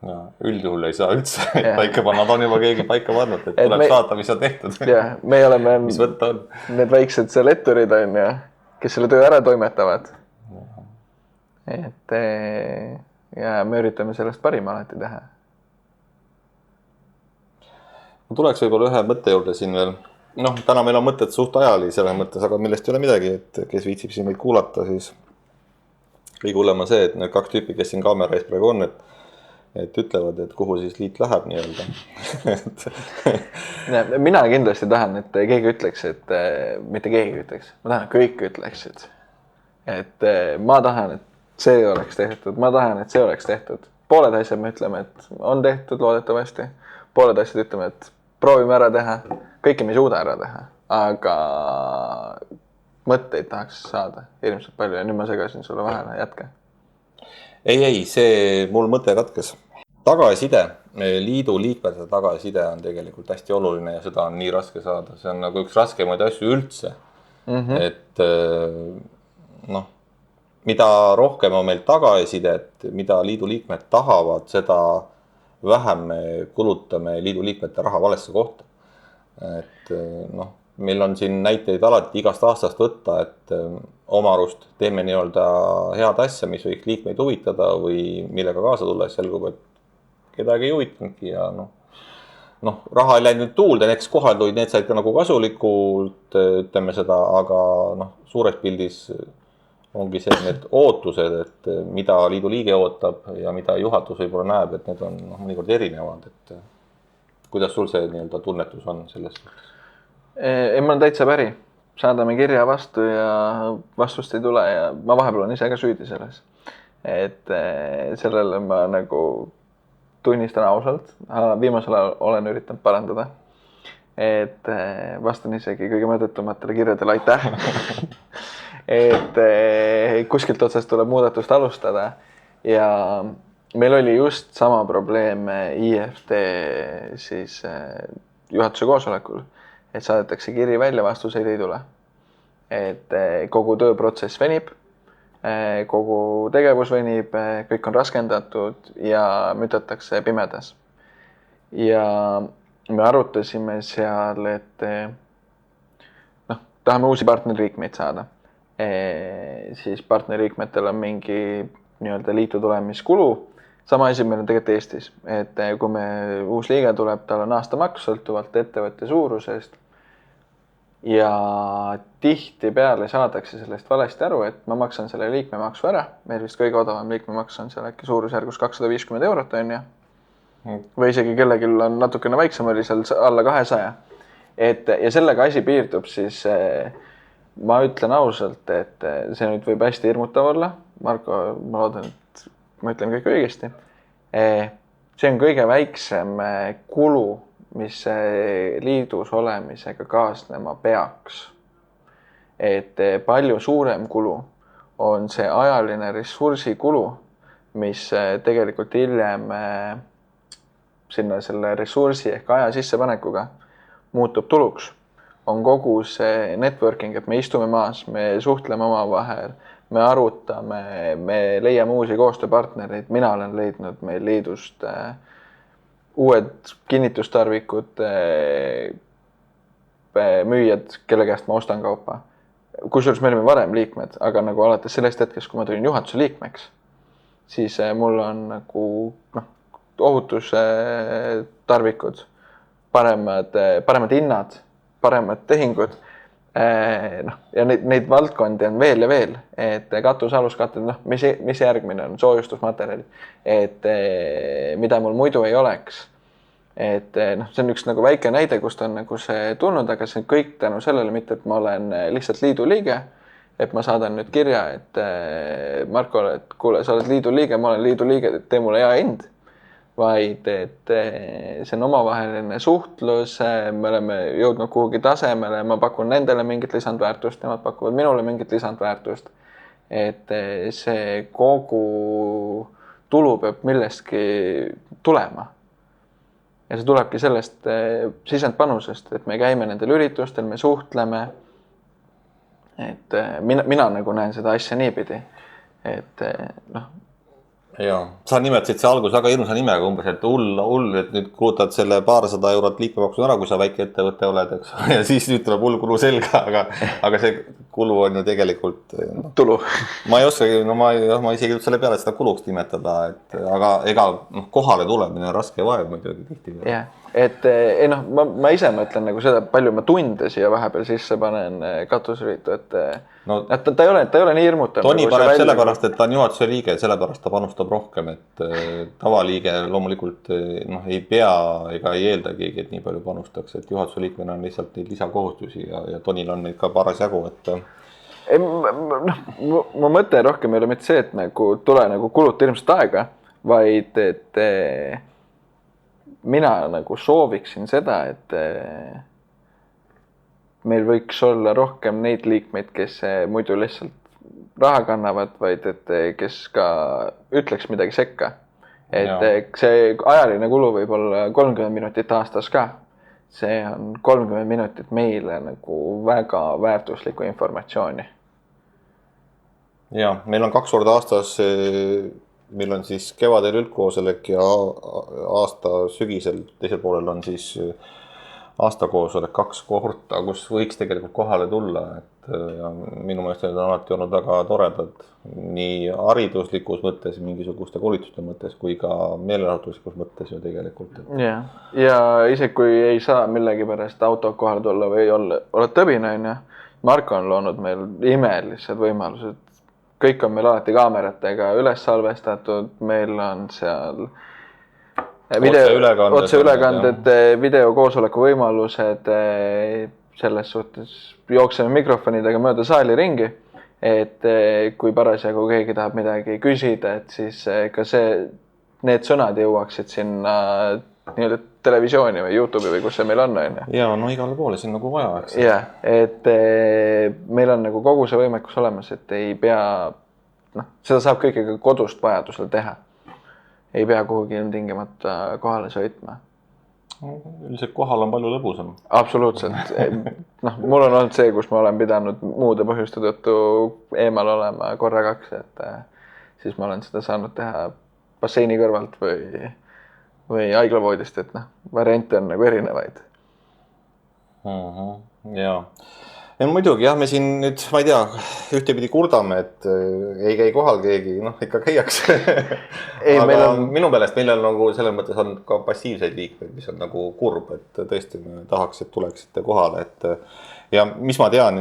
Ja, üldjuhul ei saa üldse paika panna, ta on juba keegi paika pannud, et tuleb saata, mis on tehtud. Ja, me oleme mis võtta on. Need väiksed seal etturid on ja, kes selle töö ära toimetavad. Et ja me üritame sellest parima alati teha. Ma tuleks võib-olla ühe mõtte juurde siin veel. Täna meil on mõtted suht ajali selles mõttes, aga millest ei ole midagi, et kes viitsib siin meid kuulata, siis kõige hullem on see, et need 2 tüüpi, kes siin kaamera ees praegu on, et ütlevad, et kuhu siis liit läheb nii-öelda. Mina kindlasti tahan, et keegi ütleks, et mitte keegi ütleks. Ma tahan, et kõik ütleksid. Et ma tahan, et see oleks tehtud. Ma tahan, et see oleks tehtud. Pooled asjad me ütleme, et on tehtud loodetavasti. Pooled asjad ütleme, et proovime ära teha. Kõike me ei suuda ära teha. Aga mõtteid tahaks saada ilmselt palju ja nüüd ma segasin sulle vahele. Jätka. Ei, see mul mõte katkes. Tagasiside, liidu liikmete tagasiside on tegelikult hästi oluline ja seda on nii raske saada. See on nagu üks raskemaid asju üldse. Et mida rohkem on meil tagasisidet, mida liidu liikmed tahavad, seda vähem me kulutame liidu liikmete raha valesse kohta. Et meil on siin näiteid alati igast aastast võtta, et oma arust teeme nii-öelda head asja, mis võiks liikmeid huvitada või millega kaasa tulla, selgub, et kedagi ei huvitanudki ja raha ei läinud tuulde, näiteks kohalduid, need said ka nagu kasulikult, ütleme seda, aga suures pildis ongi see need ootused, et mida liidu liige ootab ja mida juhatus võib-olla näeb, et need on mõnikord erinevad, et kuidas sul see nii-öelda tunnetus on selles suhtes? Ei, ma olen täitsa päri. Saadame kirja vastu ja vastust ei tule ja ma vahepeal on ise ka süüdi selles. Et sellele ma nagu tunnistan ausalt. Viimasel ajal olen üritanud parandada. Et vastan isegi kõige mõttetumatele kirjadele aitäh. Et kuskilt otsast tuleb muudatust alustada ja meil oli just sama probleem IFT siis juhatuse koosolekul, et saadetakse kiri välja, vastuseid ei tule. Et kogu tööprotsess venib, kogu tegevus venib, kõik on raskendatud ja mütatakse pimedas. ja me arutasime seal, et tahame uusi partnerliikmeid saada. Siis partnerliikmetel on mingi nii-öelda liitu tulemiskulu. Sama asi meil on tegelikult Eestis, et kui me uus liige tuleb, tal on aastamaks sõltuvalt ettevõtte suurusest. Ja tihtipeale saadakse sellest valesti aru, et ma maksan selle liikmemaksu ära. Meil vist kõige odavam liikmemaks on seal äkki suurusjärgus 250 eurot on ju. Või isegi kellelgi on natukene väiksem, oli seal alla 200. Ja sellega asi piirdub, siis ma ütlen ausalt, et see nüüd võib hästi hirmutav olla. Marko, ma loodan, et ma ütlen kõik õigesti. See on kõige väiksem kulu, mis liidus olemisega kaasnema peaks. Et palju suurem kulu on see ajaline ressursikulu, mis tegelikult hiljem sinna selle ressursi ehk aja sissepanekuga muutub tuluks. On kogu see networking, et me istume maas, me suhtleme omavahel, me arutame, me leiame uusi koostööpartnereid. Mina olen leidnud meil liidust uued kinnitustarvikud, müüjad, kelle käest ma ostan kaupa. Kusjuures me olime varem liikmed, aga nagu alates sellest hetkest, kui ma tulin juhatuse liikmeks, siis mul on nagu ohutustarvikud, paremad hinnad, paremad tehingud. Ja neid valdkondi on veel ja veel, et katusaluskatted, mis järgmine on soojustusmaterjalid, et mida mul muidu ei oleks. Et see on üks nagu väike näide, kust on nagu see tulnud, aga see on kõik tänu sellele, mitte et ma olen lihtsalt liidu liige, et ma saadan nüüd kirja, et Marko, et kuule, sa oled liidu liige, ma olen liidu liige, tee mulle hea hind. Vaid et see on omavaheline suhtlus, me oleme jõudnud kuhugi tasemele, ma pakun nendele mingit lisandväärtust, nemad pakuvad minule mingit lisandväärtust. Et see kogu tulu peab millestki tulema. Ja see tulebki sellest sisendpanusest, et me käime nendel üritustel, me suhtleme. Et mina nagu näen seda asja niipidi, et Ja, sa nimetasid see algus väga ilusa nimega umbes, et hull, et nüüd kulutad selle paarsada eurot liikmemaksu ära, kui sa väike ettevõte oled, eks. Ja siis nüüd tuleb hull kulu selga, aga see kulu on ju tegelikult tulu. Ma ei oska, ma isegi selle peale seda kuluks nimetada, et aga ega kohale tulemine on raske vaev muidugi tihti. Jah, et ma ise mõtlen nagu seda, palju ma tunde siia vahepeal sisse panen katusüritu, et ta ei ole nii hirmutav. Toni paneb sellepärast, et ta on juhatuse liige, sellepärast ta panustab rohkem, et tavaliige loomulikult ei pea ega ei eelda keegi, et nii palju panustaks, et juhatuse liikmena on lihtsalt neid lisakohustusi ja Tonil on neid ka parasjagu, et mu mõte rohkem ei ole mitte see, et nagu tule nagu kuluta ilmselt aega, vaid et mina nagu sooviksin seda, et meil võiks olla rohkem neid liikmeid, kes muidu lihtsalt raha kannavad, vaid et kes ka ütleks midagi sekka. Et see ajaline kulu võib olla 30 minutit aastas ka. See on 30 minutit meile nagu väga väärtuslikku informatsiooni. Ja, meil on 2 korda aastas, meil on siis kevadel üldkoosolek ja aasta sügisel teisel poolel on siis aastakoosolek 2 korda, kus võiks tegelikult kohale tulla, et ja minu meelest on alati olnud väga toredad nii hariduslikus mõttes, mingisuguste koolituste mõttes, kui ka meelelahutuslikus mõttes ju tegelikult. Ja isegi kui ei saa millegipärast auto kohale tulla või oled tõbine, Marko on loonud meil imelised võimalused. Kõik on meil alati kaameratega üles salvestatud, meil on seal otseülekanded, videokoosoleku võimalused, selles suhtes jookseme mikrofonidega mööda saali ringi, et kui parasjagu keegi tahab midagi küsida, et siis ka need sõnad jõuaksid sinna nii-öelda televisiooni või YouTube'i või kus see meil on. Ja, igale poole siin nagu vaja. Ja, et meil on nagu kogu see võimekus olemas, et ei pea, seda saab kõigega kodust vajadusel teha. Ei pea kuhugi ilmtingimata kohale sõitma. Üldiselt kohal on palju lõbusam. Absoluutselt. Mul on olnud see, kus ma olen pidanud muude põhjuste tõttu eemal olema korra 2, et siis ma olen seda saanud teha basseini kõrvalt või haiglavoodist, et variante on nagu erinevaid. Jaa. Ja muidugi jah, me siin nüüd, ma ei tea, ühtepidi kurdame, et ei käi kohal keegi, ikka käiakse. Aga minu meelest meil on nagu selles mõttes on ka passiivseid liikmeid, mis on nagu kurb, et tõesti me tahaks, et tuleksite kohale, ja mis ma tean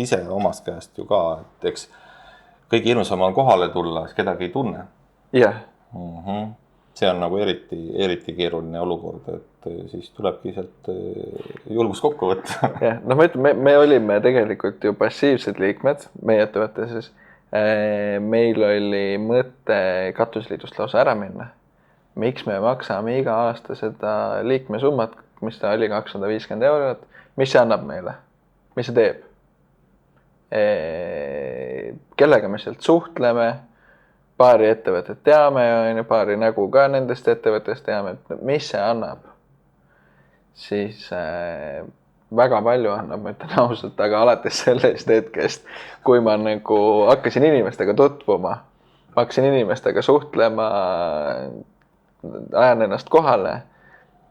ise omast käest ju ka, et eks kõigi hirmsam on kohale tulla, siis kedagi ei tunne. Jah. See on nagu eriti keeruline olukord, et siis tulebki sealt julgus kokku võtta. Jah, ma ütlen, me olime tegelikult ju passiivsed liikmed meie ettevõttes. Meil oli mõte katusliidust lausa ära minna. Miks me maksame iga aasta seda liikmesummat, mis ta oli 250 €, mis see annab meile? Mis see teeb? Kellega me sealt suhtleme? Paari ettevõtet teame, paari nägu ka nendest ettevõttest teame, et mis see annab. Siis väga palju annab, ma ütlen ausalt, aga alates sellest hetkest, kui ma nagu hakkasin inimestega tutvuma, hakkasin inimestega suhtlema, ajan ennast kohale,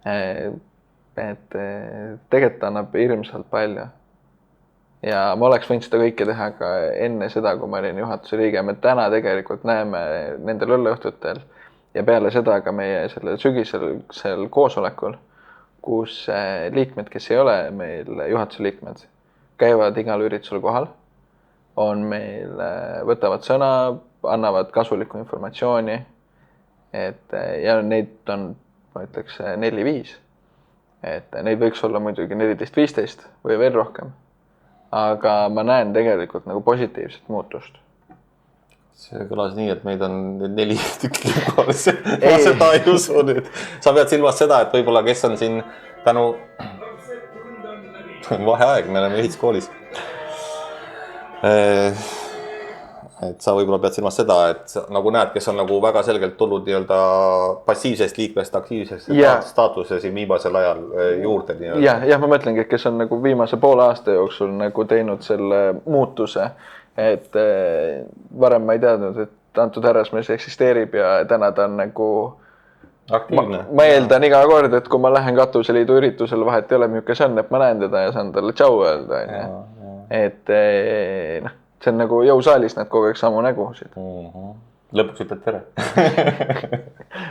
et tegelikult annab hirmsalt palju. Ja ma oleks võinud seda kõike teha ka enne seda, kui ma olin juhatuse liige. Me täna tegelikult näeme nendel õlleõhtutel ja peale seda ka meie sellel sügisel koosolekul, kus liikmed, kes ei ole meil juhatuse liikmed, käivad igal üritusel kohal, on meil, võtavad sõna, annavad kasulikku informatsiooni, ja neid on, ma ütleks, 4-5. Et neid võiks olla muidugi 14-15 või veel rohkem. Aga ma näen tegelikult nagu positiivset muutust. See kõlas nii, et meid on 4 tükki kohal. Ma seda ei usu nüüd. Sa pead silmas seda, et võib-olla kes on siin tänu vaheaeg, me oleme ehituskoolis. Et sa võib-olla pead silmas seda, et nagu näed, kes on nagu väga selgelt tulnud passiivsest liikmest aktiivsest staatuse siin viimasel ajal juurde. Ja ma mõtlengi, et kes on nagu viimase poole aasta jooksul nagu teinud selle muutuse, et varem ma ei teadnud, et antud härrasmees eksisteerib ja täna ta on nagu aktiivne. Ma eeldan iga kord, et kui ma lähen katuseliidu üritusel, vahet ei ole, milline see on, et ma näen teda ja saan talle tšau öelda. Et see on nagu jõusaalis nad kogu aeg samu nägusid. Lõpuks ütled tere.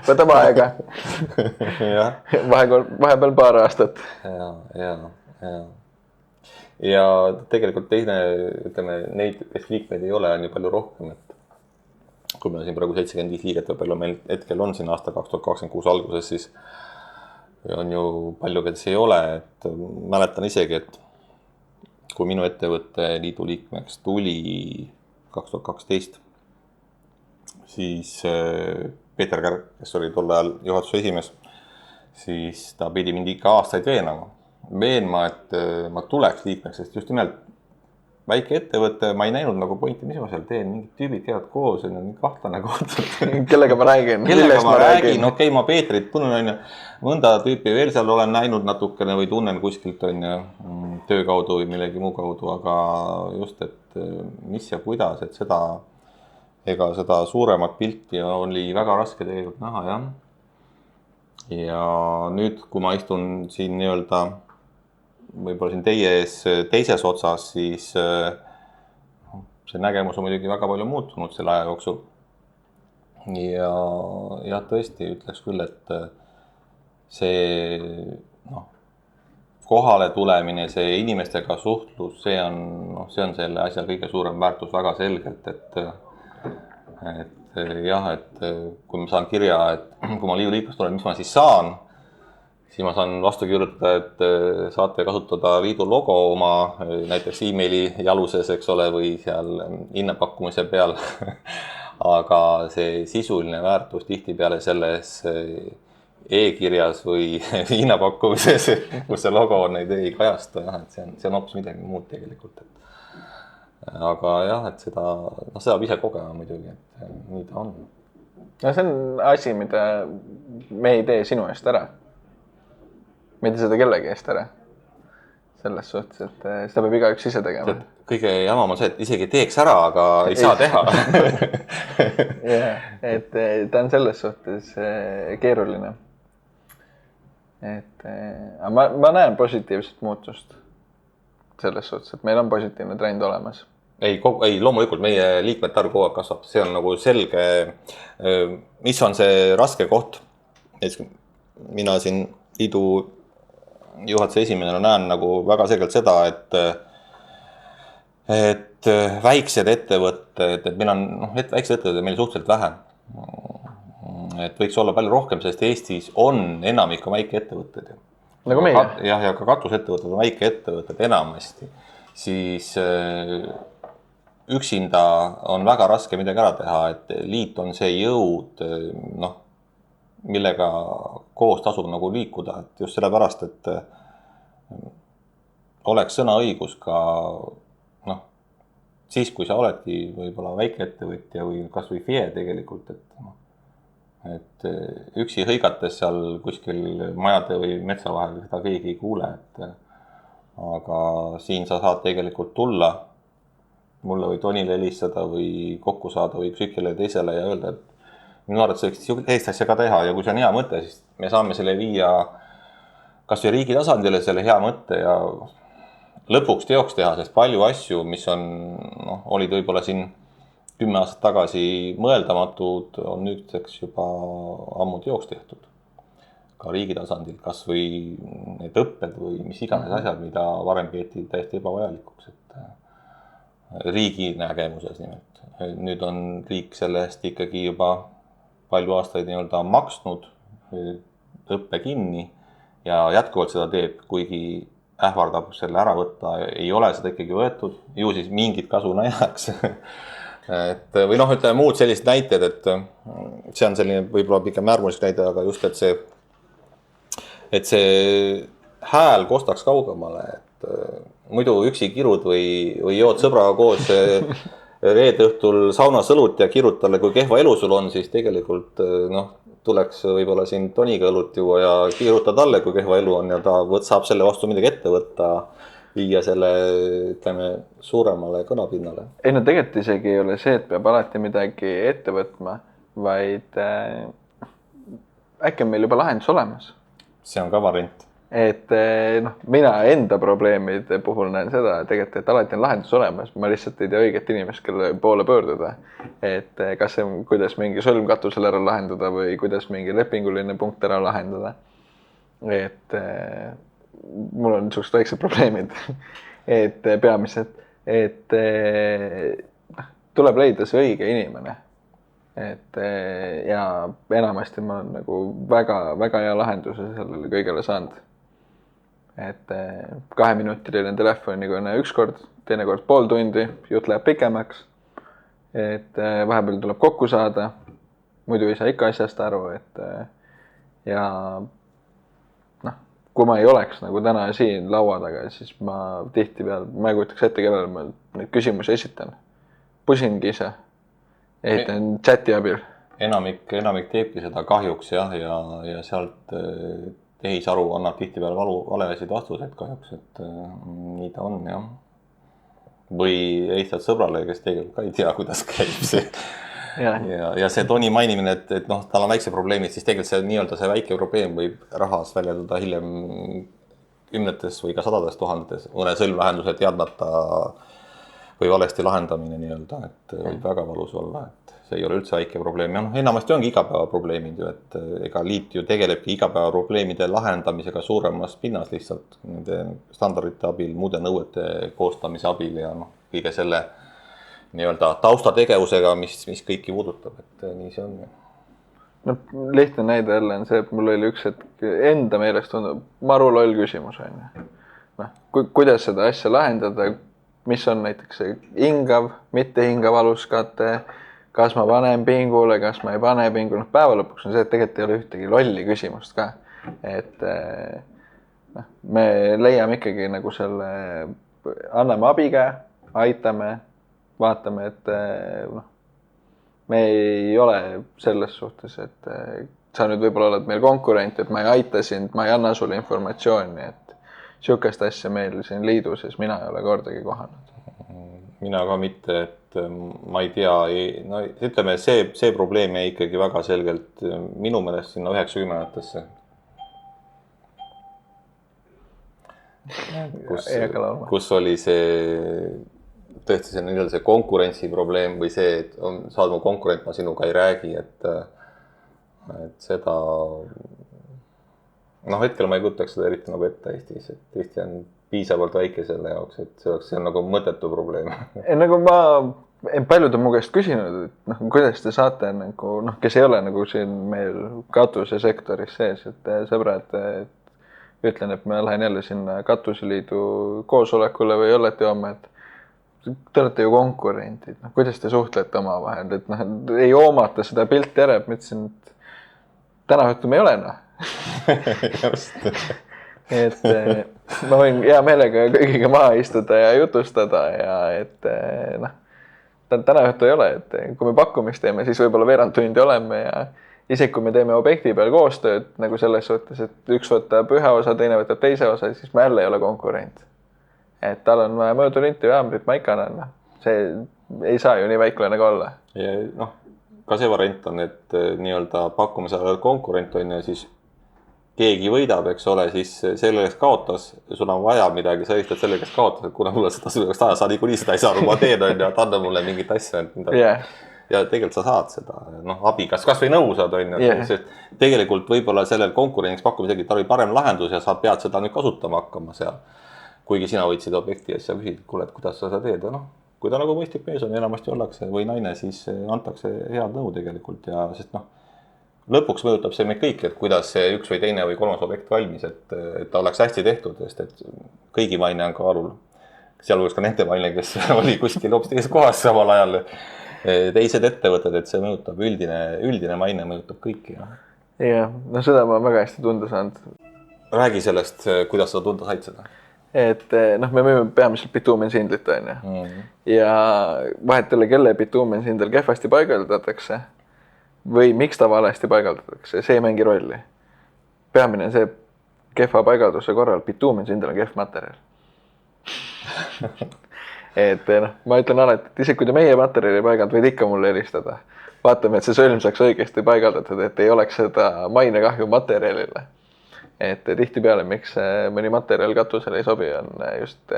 Võtab aega. Vahepeal paar aastat. Ja tegelikult teine, ütleme, neid, kes liikmeid ei ole, on ju palju rohkem. Et kui meil siin praegu 75 liiget võib-olla meil hetkel on siin aasta 2026 alguses, siis on ju palju, kes ei ole. Et mäletan isegi, et kui minu ettevõtte liidu liikmeks tuli 2012, siis Peeter Kärk, kes oli tol ajal juhatuse esimees, siis ta pidi mind ikka aastaid veenma, et ma tuleks liikmeks, sest just nimelt väike ettevõte, ma ei näinud nagu pointi, mis ma seal teen, mingid tüübid teavad koos, on ju kahtlane koht. Kellega ma räägin? Okei, ma Peetrit tunnen, on ju, mõnda tüüpi veel seal olen näinud natukene või tunnen kuskilt, on ju, töö kaudu või millegi muu kaudu, aga just, et mis ja kuidas, et seda suuremat pilti oli väga raske tegelikult näha, jah. Ja nüüd, kui ma istun siin nii-öelda võib-olla siin teie ees teises otsas, siis see nägemus on muidugi väga palju muutunud selle aja jooksul. Ja tõesti ütleks küll, et see kohale tulemine, see inimestega suhtlus, see on selle asja kõige suurem väärtus väga selgelt, et jah, et kui ma saan kirja, et kui ma liidu liikmest olen, mis ma siis saan, siis ma saan vastu kirjutada, et saate kasutada liidu logo oma näiteks emaili jaluses, eks ole, või seal hinnapakkumise peal. Aga see sisuline väärtus tihtipeale selles e-kirjas või hinnapakkumises, kus see logo neid ei kajasta, et see on hoopis midagi muud tegelikult. Aga jah, et seda saab ise kogema muidugi, et nii ta on. No see on asi, mida me ei tee sinu eest ära. Me ei tee seda kellegi eest ära. Selles suhtes, et seda peab igaüks ise tegema. Kõige jamam on see, et isegi teeks ära, aga ei saa teha. Jah, et ta on selles suhtes keeruline. et ma näen positiivset muutust selles suhtes, et meil on positiivne trend olemas. Ei, loomulikult meie liikmete arv kogu aeg kasvab, see on nagu selge, mis on see raske koht. Mina siin liidu juhatuse esimene näen nagu väga selgelt seda, et väiksed ettevõtted, et meil on, väiksed ettevõtted meil suhteliselt vähe. Et võiks olla palju rohkem, sest Eestis on enamik väike ettevõtted. Nagu meie. Ja ka katusettevõtted on väike ettevõtted enamasti. Siis üksinda on väga raske midagi ära teha, et liit on see jõud, millega koos tasub nagu liikuda, et just sellepärast, et oleks sõnaõigus ka siis, kui sa oledki võib-olla väikeettevõtja või kas või FIE tegelikult, et üksi hõigates seal kuskil majade või metsa vahel seda keegi ei kuule, aga siin sa saad tegelikult tulla mulle või Tonile helistada või kokku saada või üksikele teisele ja öelda, et minu arvates võiks sellist asja ka teha ja kui see on hea mõte, siis me saame selle viia kas või riigi tasandile selle hea mõtte ja lõpuks teoks teha, sest palju asju, mis olid võib-olla siin 10 aastat tagasi mõeldamatud, on nüüdseks juba ammu teoks tehtud. Ka riigi tasandil, kas või need õpped või mis iganes asjad, mida varem peeti täiesti ebavajalikuks, et riigi nägemuses nimelt. Nüüd on riik sellest ikkagi juba palju aastaid nii-öelda maksnud õppe kinni ja jätkuvalt seda teeb, kuigi ähvardab selle ära võtta, ei ole seda ikkagi võetud, ju siis mingit kasu näjaks. Või ütleme muud sellised näited, et see on selline võib-olla pigem äärmuslik näide, aga just, et see hääl kostaks kaugemale, et muidu üksi kirud või jood sõbraga koos reede õhtul saunas õlut ja kirud talle, kui kehva elu sul on, siis tegelikult tuleks võib-olla siin Toniga õlut juua ja kiiruta talle, kui kehva elu on ja ta saab selle vastu midagi ette võtta, viia selle, ütleme, suuremale kõnapinnale. Ei, tegelikult isegi ei ole see, et peab alati midagi ette võtma, vaid äkki on meil juba lahendus olemas. See on ka variant. Et mina enda probleemide puhul näen seda tegelikult, et alati on lahendus olemas, ma lihtsalt ei tea õiget inimest, kelle poole pöörduda. Et kas see, kuidas mingi sõlm katusel ära lahendada või kuidas mingi lepinguline punkt ära lahendada. Et mul on niisugused väiksed probleemid, et peamised, et tuleb leida see õige inimene. Et ja enamasti ma olen nagu väga hea lahenduse sellele kõigele saanud. Et 2-minutiline telefonikõne üks kord, teine kord pool tundi, jutt läheb pikemaks. Et vahepeal tuleb kokku saada, muidu ei saa ikka asjast aru, et ja kui ma ei oleks nagu täna siin laua taga, siis ma tihtipeale, ma ei kujutaks ette, kellele ma neid küsimusi esitan. Pusingi ise, ehitan chati abil. Enamik teebki seda kahjuks ja sealt tehisaru annab tihtipeale valesid vastuseid kahjuks, et nii ta on jah. Või ehitad sõbrale, kes tegelikult ka ei tea, kuidas käib see. Ja see Toni mainimine, et tal on väikse probleemid, siis tegelikult see nii-öelda see väike probleem võib rahas väljenduda hiljem 10 või ka 100 000, mõne sõlmlahenduse teadmata või valesti lahendamine nii-öelda, et võib väga valus olla, et see ei ole üldse väike probleem. Ja enamasti ongi igapäevaprobleemid ju, et ega liit ju tegelebki igapäevaprobleemide lahendamisega suuremas pinnas lihtsalt nende standardite abil, muude nõuete koostamise abil ja kõige selle nii-öelda taustategevusega, mis kõiki puudutab, et nii see on. Lihtne näide jälle on see, et mul oli üks hetk enda meelest tundub maru loll küsimus on. Kuidas seda asja lahendada, mis on näiteks see hingav, mitte hingav aluskate, kas ma panen pingule, kas ma ei pane pingule. Päeva lõpuks on see, et tegelikult ei ole ühtegi lolli küsimust ka. Et me leiame ikkagi nagu selle, anname abikäe, aitame, vaatame, et me ei ole selles suhtes, et sa nüüd võib-olla oled meil konkurent, et ma ei aita sind, ma ei anna sulle informatsiooni, et sihukest asja meil siin liidus, siis mina ei ole kordagi kohanud. Mina ka mitte, et ma ei tea, ütleme, see probleem jäi ikkagi väga selgelt minu meelest sinna 90-ndatesse. kus oli see tõesti see nii-öelda see konkurentsiprobleem või see, et sa oled mu konkurent, ma sinuga ei räägi, et seda hetkel ma ei kutaks seda eriti nagu ette Eestis, et Eesti on piisavalt väike selle jaoks, et see on nagu mõttetu probleem. Nagu ma paljud on mu käest küsinud, et kuidas te saate nagu, kes ei ole nagu siin meil katusesektoris sees, et sõbrad, ütlen, et ma lähen jälle sinna katuseliidu koosolekule või olete jooma, et te olete ju konkurentid, kuidas te suhtlete oma vahel, et ei oomata seda pilti ära, et ma ütlesin, et täna õhtul me ei ole et ma võin hea meelega kõigiga maha istuda ja jutustada ja et täna õhtu ei ole, et kui me pakkumist teeme, siis võib-olla veerand tundi oleme ja isegi kui me teeme objekti peal koostööd nagu selles suhtes, et üks võtab ühe osa, teine võtab teise osa, siis me jälle ei ole konkurent. Et tal on vaja möödulinti või ämbrit maikana, see ei saa ju nii väiklane ka olla. Ja ka see variant on, et nii-öelda pakkumise ajal konkurent on ja siis keegi võidab, eks ole, siis selle, kes kaotas, sul on vaja midagi, sa ehitad selle, kes kaotas, et kuna mulle seda sulgust aja, sa niikuinii seda ei saa, kui ma teen, on ja anna mulle mingit asja. Ja tegelikult sa saad seda abi, kas või nõu saad, on ju. Tegelikult võib-olla sellel konkurendiks pakkumisegi tal oli parem lahendus ja sa pead seda nüüd kasutama hakkama seal. Kuigi sina võid seda objekti ja küsid, kuule, et kuidas sa seda teed. Kui ta nagu mõistlik mees on, enamasti ollakse või naine, siis antakse head nõu tegelikult ja sest lõpuks mõjutab see meid kõik, et kuidas see üks või teine või kolmas objekt valmis, et ta oleks hästi tehtud, sest et kõigi maine on kaalul. Sealhulgas ka nende maine, kes oli kuskil hoopis teises kohas samal ajal. Teised ettevõtted, et see mõjutab üldine maine mõjutab kõiki. Ja, seda ma väga hästi tunda saanud. Räägi sellest, kuidas sa tunda said seda? Et me müüme peamiselt bituumensindlit on ju. Ja vahetele, kelle bituumensindel kehvasti paigaldatakse või miks ta valesti paigaldatakse, see ei mängi rolli. Peamine see kehva paigalduse korral bituumensindel on kehv materjal. Et ma ütlen alati, et isegi kui te meie materjali paigald, võid ikka mulle helistada. Vaatame, et see sõlm saaks õigesti paigaldatud, et ei oleks seda mainekahju materjalile. Et tihti peale, miks mõni materjal katusele ei sobi, on just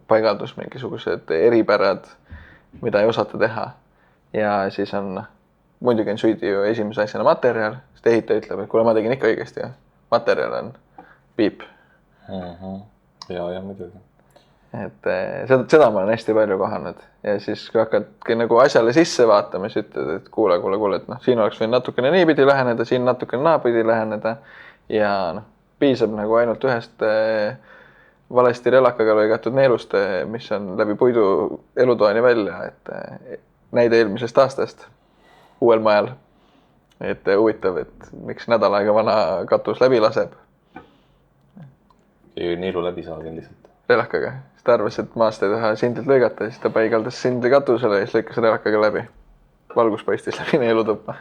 paigaldus mingisugused eripärad, mida ei osata teha. Ja siis on muidugi on süüdi ju esimese asjana materjal, sest ehitaja ütleb, et kuule, ma tegin ikka õigesti. Materjal on piip. Ja muidugi. Et seda ma olen hästi palju kohanud. Ja siis kui hakkadki nagu asjale sisse vaatama, siis ütled, et kuule, et siin oleks võinud natukene niipidi läheneda, siin natukene naapidi läheneda. Ja piisab nagu ainult ühest valesti relakaga lõigatud neelust, mis on läbi puidu elutoani välja, et näide eelmisest aastast uuel majal. Et huvitav, et miks nädal aega vana katus läbi laseb. Ei neelu läbi saagi lihtsalt. Relakaga. Siis ta arvas, et maast ei taha sindlit lõigata, siis ta paigaldas sindli katusele ja siis lõikas relakaga läbi. Valgus paistis läbi neelutuppa.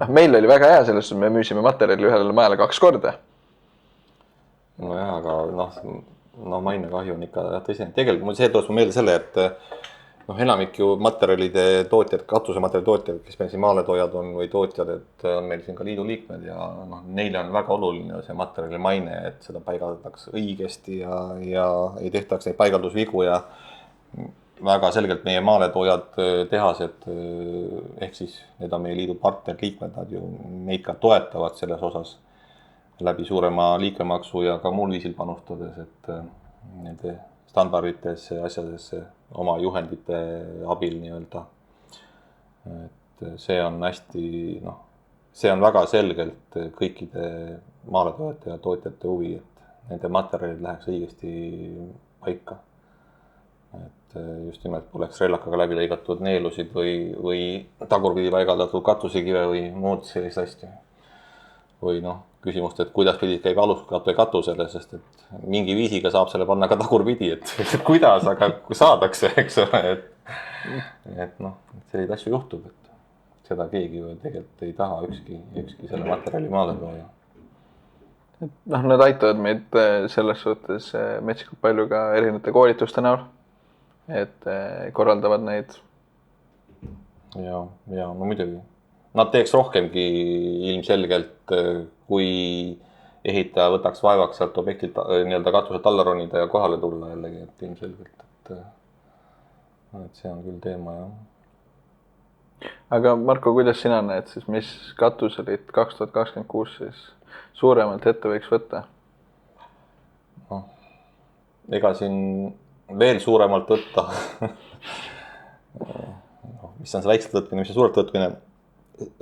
Meil oli väga hea selles, me müüsime materjali ühele majale 2 korda. Nojah, aga mainekahju on ikka tõsine. Tegelikult mul see toos meelde selle, et enamik ju materjalide tootjad, katusematerjali tootjad, kes meil siin maaletoojad on või tootjad, et on meil siin ka liidu liikmed ja neile on väga oluline see materjali maine, et seda paigaldatakse õigesti ja ei tehtaks neid paigaldusvigu ja väga selgelt meie maaletoojad tehased, ehk siis need on meie liidu partnerliikmed, nad ju meid ka toetavad selles osas läbi suurema liikmemaksu ja ka muul viisil panustades, et nende standarditesse asjadesse oma juhendite abil nii-öelda. Et see on hästi, see on väga selgelt kõikide maaletoojate ja tootjate huvi, et nende materjalid läheks õigesti paika. Et just nimelt poleks relakaga läbi lõigatud neelusid või tagurpidi paigaldatud katusekive või muud sellist asja. Või küsimust, et kuidas pidi käib aluskatve katusele, sest et mingi viisiga saab selle panna ka tagurpidi, et kuidas, aga saadakse, eks ole, et selliseid asju juhtub, et seda keegi tegelikult ei taha ükski selle materjali maale tooja. Need aitavad meid selles suhtes metsikult palju ka erinevate koolituste näol, et korraldavad neid. Ja muidugi. Nad teeks rohkemgi ilmselgelt, kui ehitaja võtaks vaevaks sealt objektilt nii-öelda katuselt alla ronida ja kohale tulla jällegi, et ilmselgelt, et see on küll teema, jah. Aga Marko, kuidas sina näed siis, mis katuselid 2026 siis suuremalt ette võiks võtta? No, ega siin veel suuremalt võtta mis on see väikselt võtmine, mis on suurelt võtmine?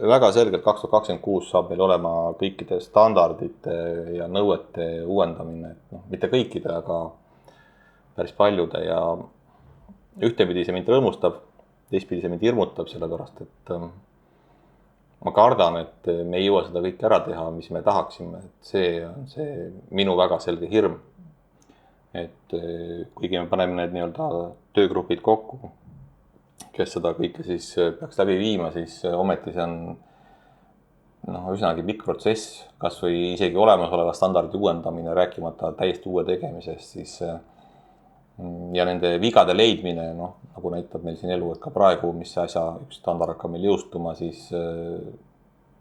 Väga selgelt 2026 saab meil olema kõikide standardite ja nõuete uuendamine, et mitte kõikide, aga päris paljude ja ühtepidi see mind rõõmustab, teistpidi see mind hirmutab, sellepärast et ma kardan, et me ei jõua seda kõike ära teha, mis me tahaksime, et see on see minu väga selge hirm. Et kuigi me paneme need nii-öelda töögrupid kokku, kes seda kõike siis peaks läbi viima, siis ometi see on üsnagi pikk protsess, kas või isegi olemasoleva standardi uuendamine, rääkimata täiesti uue tegemisest, siis ja nende vigade leidmine, nagu näitab meil siin elu, et ka praegu, mis asja üks standard hakkab meil jõustuma, siis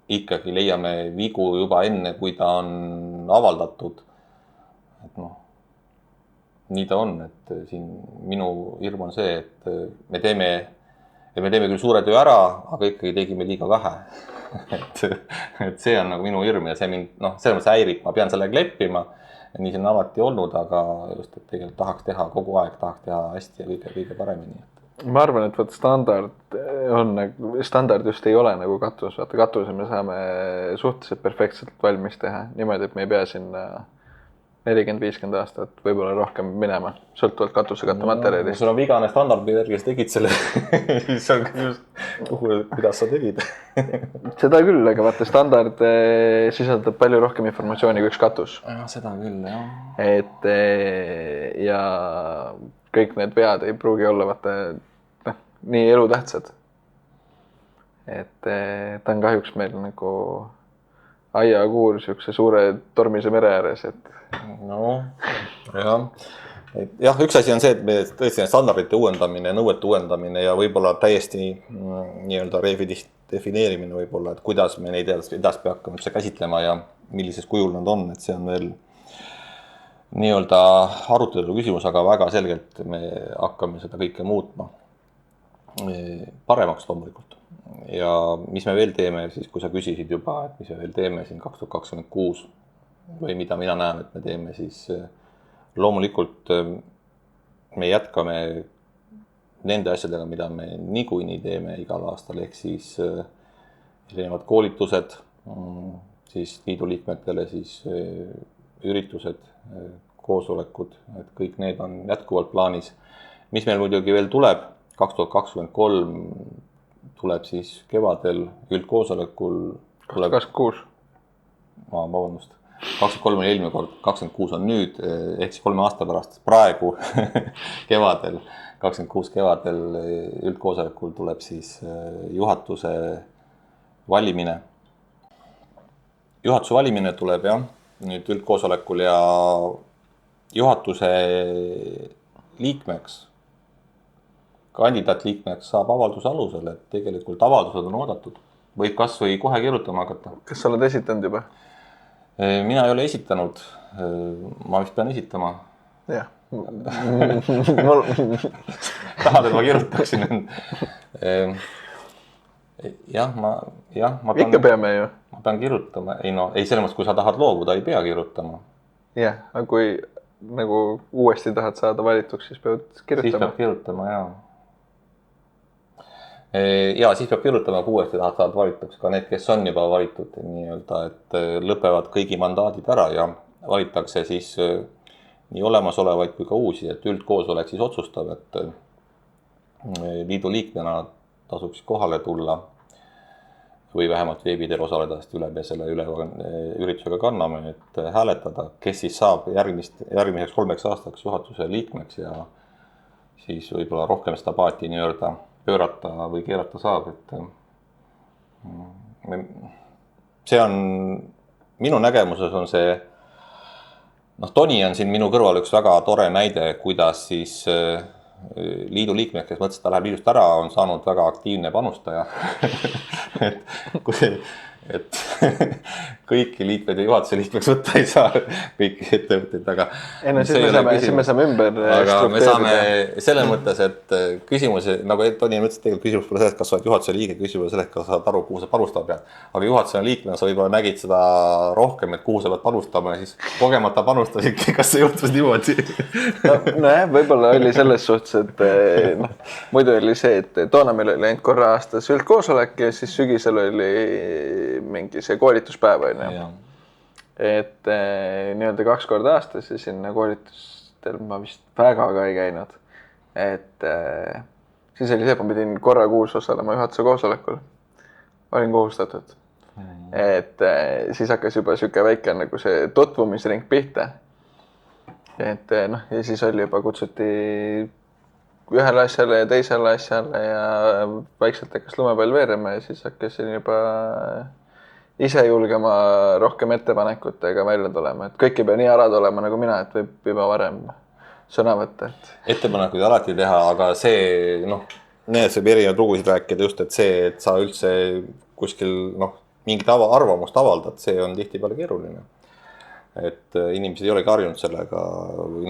ikkagi leiame vigu juba enne, kui ta on avaldatud. Et nii ta on, et siin minu hirm on see, et me teeme küll suure töö ära, aga ikkagi tegime liiga vähe. et see on nagu minu hirm ja see mind, selles mõttes häirib, ma pean sellega leppima. Nii see on alati olnud, aga just, et tegelikult tahaks teha kogu aeg, tahaks teha hästi ja kõige paremini. Ma arvan, et standard just ei ole nagu katus. Vaata, katuse me saame suhteliselt perfektselt valmis teha. Niimoodi, et me ei pea sinna 40-50 aastat võib-olla rohkem minema, sõltuvalt katuse kattematerjalist. Sul on vigane standardi järgi, sa tegid selle, siis on just, kuidas sa tegid. Seda küll, aga vaata, standard sisaldab palju rohkem informatsiooni kui üks katus. Seda küll, jah. Et ja kõik need vead ei pruugi olla vaata, nii elutähtsad. Et ta on kahjuks meil nagu aiakuur siukse suure tormise mere ääres, et jah, üks asi on see, et me tõesti standardite uuendamine, nõuete uuendamine ja võib-olla täiesti nii-öelda defineerimine võib-olla, et kuidas me neid edaspäev hakkame üldse käsitlema ja millises kujul nad on, et see on veel nii-öelda arutelu küsimus, aga väga selgelt me hakkame seda kõike muutma paremaks loomulikult. Ja mis me veel teeme, siis kui sa küsisid juba, et mis me veel teeme siin 2026 või mida mina näen, et me teeme, siis loomulikult me jätkame nende asjadega, mida me niikuinii teeme igal aastal, ehk siis erinevad koolitused, siis liidu liikmetele, siis üritused, koosolekud, et kõik need on jätkuvalt plaanis. Mis meil muidugi veel tuleb, 2023 tuleb siis kevadel üldkoosolekul. 26. Vabandust. 23 oli eelmine kord, 26 on nüüd, ehk siis 3 aasta pärast praegu kevadel, 26 kevadel üldkoosolekul tuleb siis juhatuse valimine. Juhatuse valimine tuleb jah, nüüd üldkoosolekul ja juhatuse liikmeks, kandidaatliikmeks saab avalduse alusel, et tegelikult avaldused on oodatud. Võib kas või kohe kirjutama hakata. Kas sa oled esitanud juba? Mina ei ole esitanud. Ma vist pean esitama. Jah. Tahad, et ma kirjutaksin? Jah, ma pean... Ikka peame ju. Ma pean kirjutama. Ei selles mõttes, kui sa tahad loobuda, ei pea kirjutama. Jah, aga kui nagu uuesti tahad saada valituks, siis pead kirjutama. Siis peab kirjutama, jah. Ja siis peab kirjutama, kui uuesti tahad saada valituks ka need, kes on juba valitud nii-öelda, et lõpevad kõigi mandaadid ära ja valitakse siis nii olemasolevaid kui ka uusi, et üldkoosolek siis otsustab, et liidu liikmena tasuks kohale tulla või vähemalt veebiteel osaleda, sest üle me selle üritusega kanname, et hääletada, kes siis saab järgmiseks 3 aastaks juhatuse liikmeks ja siis võib-olla rohkem seda paati nii-öelda pöörata või keerata saab, et see on, minu nägemuses on see, Toni on siin minu kõrval üks väga tore näide, kuidas siis liidu liikmed, kes mõtlesid, ta läheb liidust ära, on saanud väga aktiivne panustaja. kõiki liikmeid ja juhatuse liikmeks võtta ei saa, kõiki ettevõtteid, aga siis me saame ümber aga me saame selles mõttes, et küsimus, nagu Toni ütles, tegelikult küsimus pole selles, kas sa oled juhatuse liige, küsimus selles, kas sa saad aru, kuhu sa panustama pead. Aga juhatuse liikmena sa võib-olla nägid seda rohkem, et kuhu sa pead panustama ja siis kogemata panustasidki, kas see juhtus niimoodi? Nojah, võib-olla oli selles suhtes, et muidu oli see, et toona meil oli ainult korra aastas üldkoosolek ja siis sügisel oli mingi see koolituspäev. Et nii-öelda 2 korda aastas ja sinna koolitustel ma vist väga ka ei käinud. Et siis oli see, et ma pidin korra kuus osalema juhatuse koosolekul. Olin kohustatud. Et siis hakkas juba siuke väike nagu see tutvumisring pihta. Et ja siis oli juba kutsuti ühele asjale ja teisele asjale ja vaikselt hakkas lumepall veerema ja siis hakkasin juba ise julgema rohkem ettepanekutega välja tulema, et kõik ei pea nii arad olema nagu mina, et võib juba varem sõna võtta. Ettepanekuid alati teha, aga see, need saab erinevad lugusid rääkida just, et see, et sa üldse kuskil mingit arvamust avaldad, see on tihtipeale keeruline. Et inimesed ei olegi harjunud sellega või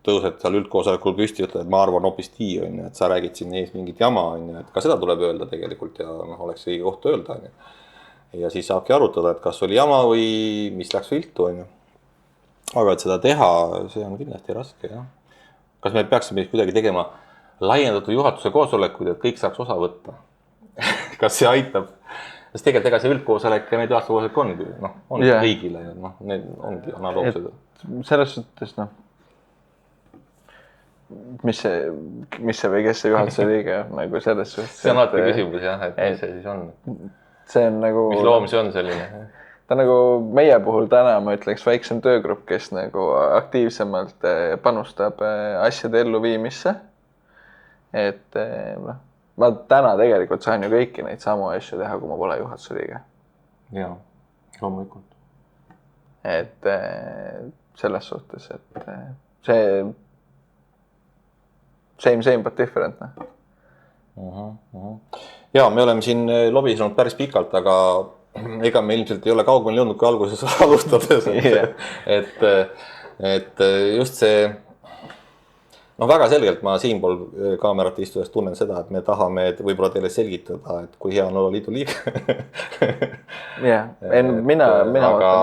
tõused seal üldkoosolekul püsti, ütled, et ma arvan hoopis tii, et sa räägid siin ees mingit jama, et ka seda tuleb öelda tegelikult ja oleks õige koht öelda. Ja siis saabki arutada, et kas oli jama või mis läks viltu. Aga et seda teha, see on kindlasti raske. Ja. Kas me peaksime kuidagi tegema laiendatud juhatuse koosolekuid, et kõik saaks osa võtta? Kas see aitab? Sest tegelikult see üldkoosolek ja need juhatuse koosolek on kõigile. Need ongi analoogsed. Selles suhtes, mis see või kes see juhatuse liige nagu selles suhtes. See on alati küsimus, jah, et mis see siis on. See on nagu... Mis loom see on selline? Ta nagu meie puhul täna, ma ütleks, väiksem töögrupp, kes nagu aktiivsemalt panustab asjade elluviimisse. Et ma täna tegelikult saan ju kõiki neid samu asju teha, kui ma pole juhatuse liige. Jaa, loomulikult. Et selles suhtes, et see same but different. Ja me oleme siin lobisenud päris pikalt, aga ega me ilmselt ei ole kaugel jõudnud, kui alguses alustades. Et just see, väga selgelt ma siinpool kaamerat istudes tunnen seda, et me tahame võib-olla teile selgitada, et kui hea on olla liidu liige.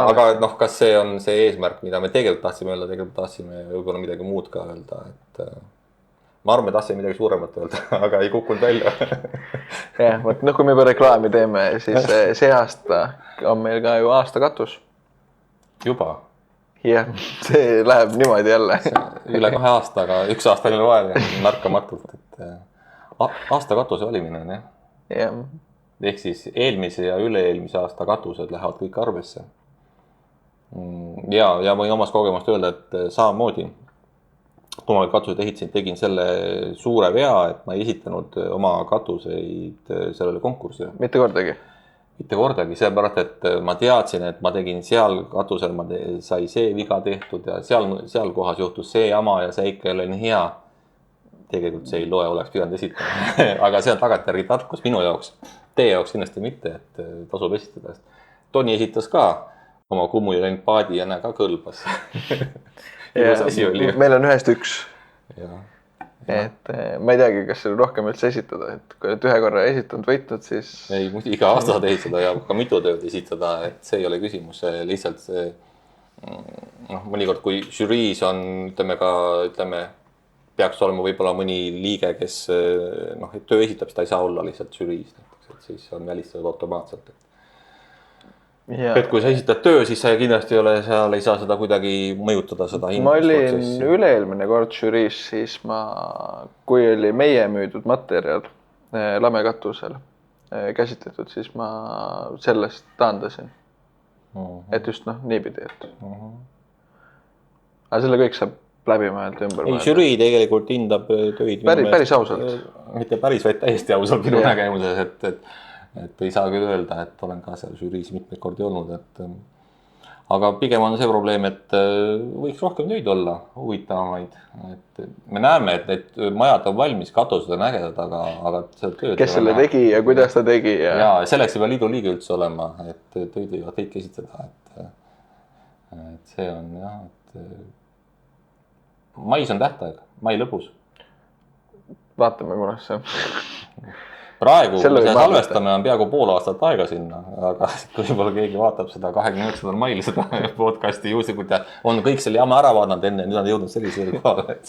Aga kas see on see eesmärk, mida me tegelikult tahtsime võib-olla midagi muud ka öelda, et ma arvan, me tahtsime midagi suuremat öelda, aga ei kukkunud välja. Jah, kui me juba reklaami teeme, siis see aasta on meil ka ju aastakatus. Juba? Jah, see läheb niimoodi jälle. Üle 2 aastaga, 1 aasta oli vahel ja märkamatult. Aastakatuse valimine, jah? Jah. Ehk siis eelmise ja üle-eelmise aasta katused lähevad kõik arvesse. Ja võin omast kogemust öelda, et samamoodi kui ma katused ehitasin, tegin selle suure vea, et ma ei esitanud oma katuseid sellele konkursile. Mitte kordagi? Mitte kordagi, sellepärast, et ma teadsin, et ma tegin seal katusel, sai see viga tehtud ja seal kohas juhtus see jama ja see ikka ei ole nii hea. Tegelikult see ei loe, oleks pidanud esitama. Aga see on tagantjärgi tarkus minu jaoks. Teie jaoks kindlasti mitte, et tasub esitada. Toni esitas ka oma kummu ja läinud paadi ja ka kõlbas. Meil on 1-1. Et ma ei teagi, kas rohkem üldse esitada, et kui oled 1 korra esitanud võitnud, siis... Ei, iga aasta saad esitada ja ka mitu tööd esitada, et see ei ole küsimus, lihtsalt see... mõnikord, kui žüriis on, peaks olema võib-olla mõni liige, kes töö esitab, siis ta ei saa olla lihtsalt žüriis, et siis on välistatud automaatselt. Et kui sa esitad töö, siis sa kindlasti seal ei saa seda kuidagi mõjutada seda ma olin üle-eelmine kord žüriis, siis kui oli meie müüdud materjal lamekatusel käsitletud, siis ma sellest taandasin. Et just niipidi, et. Aga selle kõik saab läbi mõelda ümber. Ei, žürii tegelikult hindab töid. Päris ausalt. Mitte päris, vaid täiesti ausalt minu nägemuses, et ei saa küll öelda, et olen ka seal žüriis mitmeid kordi olnud, aga pigem on see probleem, et võiks rohkem töid olla, huvitavamaid. Et me näeme, et need majad on valmis, katused on ägedad, aga see tööd. Kes selle tegi ja kuidas ta tegi. Ja selleks ei pea liidu liige üldse olema, et töid võivad kõik esitada. Et see on jah, et mais on tähtaeg, mai lõpus. Vaatame, kunas see on. Praegu, kui me salvestame, on peaaegu pool aastat aega sinna, aga kui võib-olla keegi vaatab seda 29. mail seda podcasti juhuslikult ja on kõik selle jama ära vaadanud enne, nüüd on jõudnud sellisele kohale, et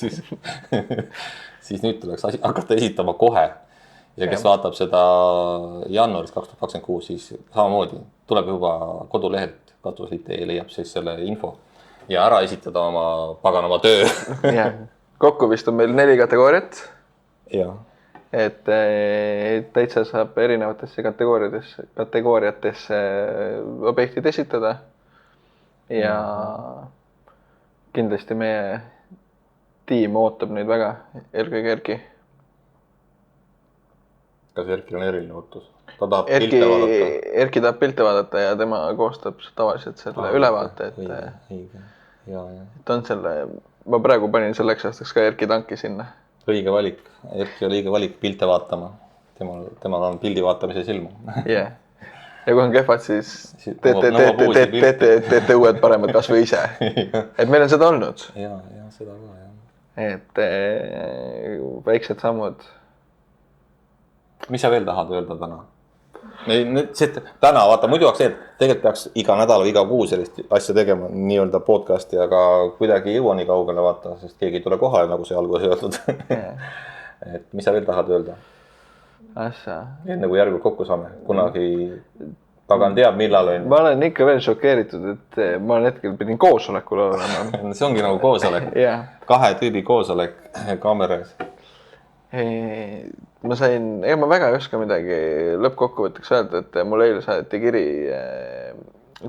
siis nüüd tuleks hakata esitama kohe. Ja kes vaatab seda jaanuaris 2026, siis samamoodi tuleb juba kodulehelt katusliit.ee leiab siis selle info ja ära esitada oma paganama töö. Kokku vist on meil 4 kategooriat. Jah. Et täitsa saab erinevatesse kategooriatesse objektid esitada ja kindlasti meie tiim ootab neid väga, eelkõige Erki. Kas Erkil on eriline ootus? Ta tahab pilte vaadata. Erki tahab pilte vaadata ja tema koostab tavaliselt selle ülevaate, et on selle, ma praegu panin selleks aastaks ka Erki tanki sinna. Õige valik, Erki oli õige valik pilte vaatama, temal on pildi vaatamise silma. Ja kui on kehvad, siis teete uued paremad kas või ise. Et meil on seda olnud. Ja seda ka, jah. Et väiksed sammud. Mis sa veel tahad öelda täna? Täna, vaata, muidu oleks see, et tegelikult peaks iga nädal või iga kuu sellist asja tegema, nii-öelda podcasti, aga kuidagi ei jõua nii kaugele vaata, sest keegi ei tule kohale, nagu see alguses öeldud. Et mis sa veel tahad öelda? Enne kui järgmine kokku saame, kunagi pagan teab, millal on. Ma olen ikka veel šokeeritud, et ma olen hetkel pidin koosolekul olema. See ongi nagu koosolek, 2 tüübi koosolek kaameras. Ma väga ei oska midagi lõppkokkuvõtteks öelda, et mul eile saadeti kiri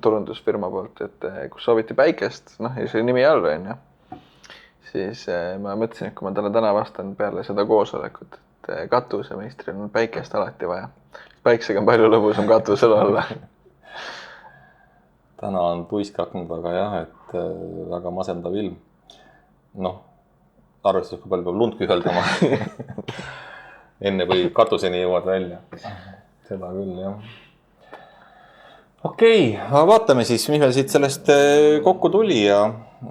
turundusfirma poolt, et kus sooviti päikest, ja see nimi all on, siis ma mõtlesin, et kui ma talle täna vastan peale seda koosolekut, et katusemeistril on päikest alati vaja. Päiksega on palju lõbusam katusel olla. Täna on tuisk hakanud, aga jah, et väga masendav ilm. Arvestus, kui palju peab lund kühveldama. Enne kui katuseni jõuad välja. Seda küll, jah. Okei, vaatame siis, mis meil siit sellest kokku tuli ja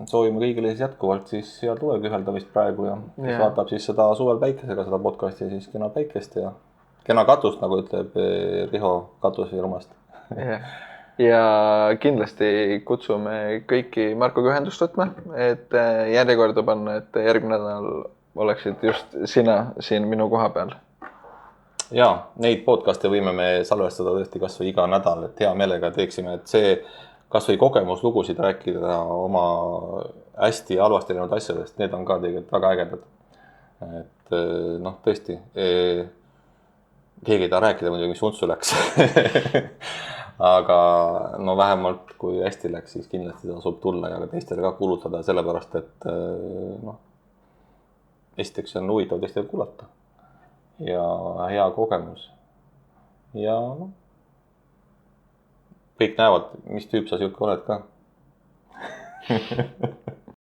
soovime kõigile siis jätkuvalt siis head luve kühveldamist praegu ja kes vaatab siis seda suvel päikesega seda podcasti ja siis kena päikest ja kena katust, nagu ütleb Riho katusfirmast. Ja kindlasti kutsume kõiki Markoga ühendust võtma, et järjekorda panna, et järgmine nädal oleksid just sina siin minu koha peal. Jaa, neid podcast'e võime me salvestada tõesti kas või iga nädal, et hea meelega teeksime, et see kas või kogemuslugusid rääkida oma hästi halvasti läinud asjadest, need on ka tegelikult väga ägedad. Et tõesti, keegi ei taha rääkida muidugi, mis untsu läks. Aga vähemalt kui hästi läks, siis kindlasti tasub tulla ja ka teistele ka kuulutada, sellepärast et esiteks on huvitav teistele kuulata ja hea kogemus. Ja kõik näevad, mis tüüp sa siuke oled ka.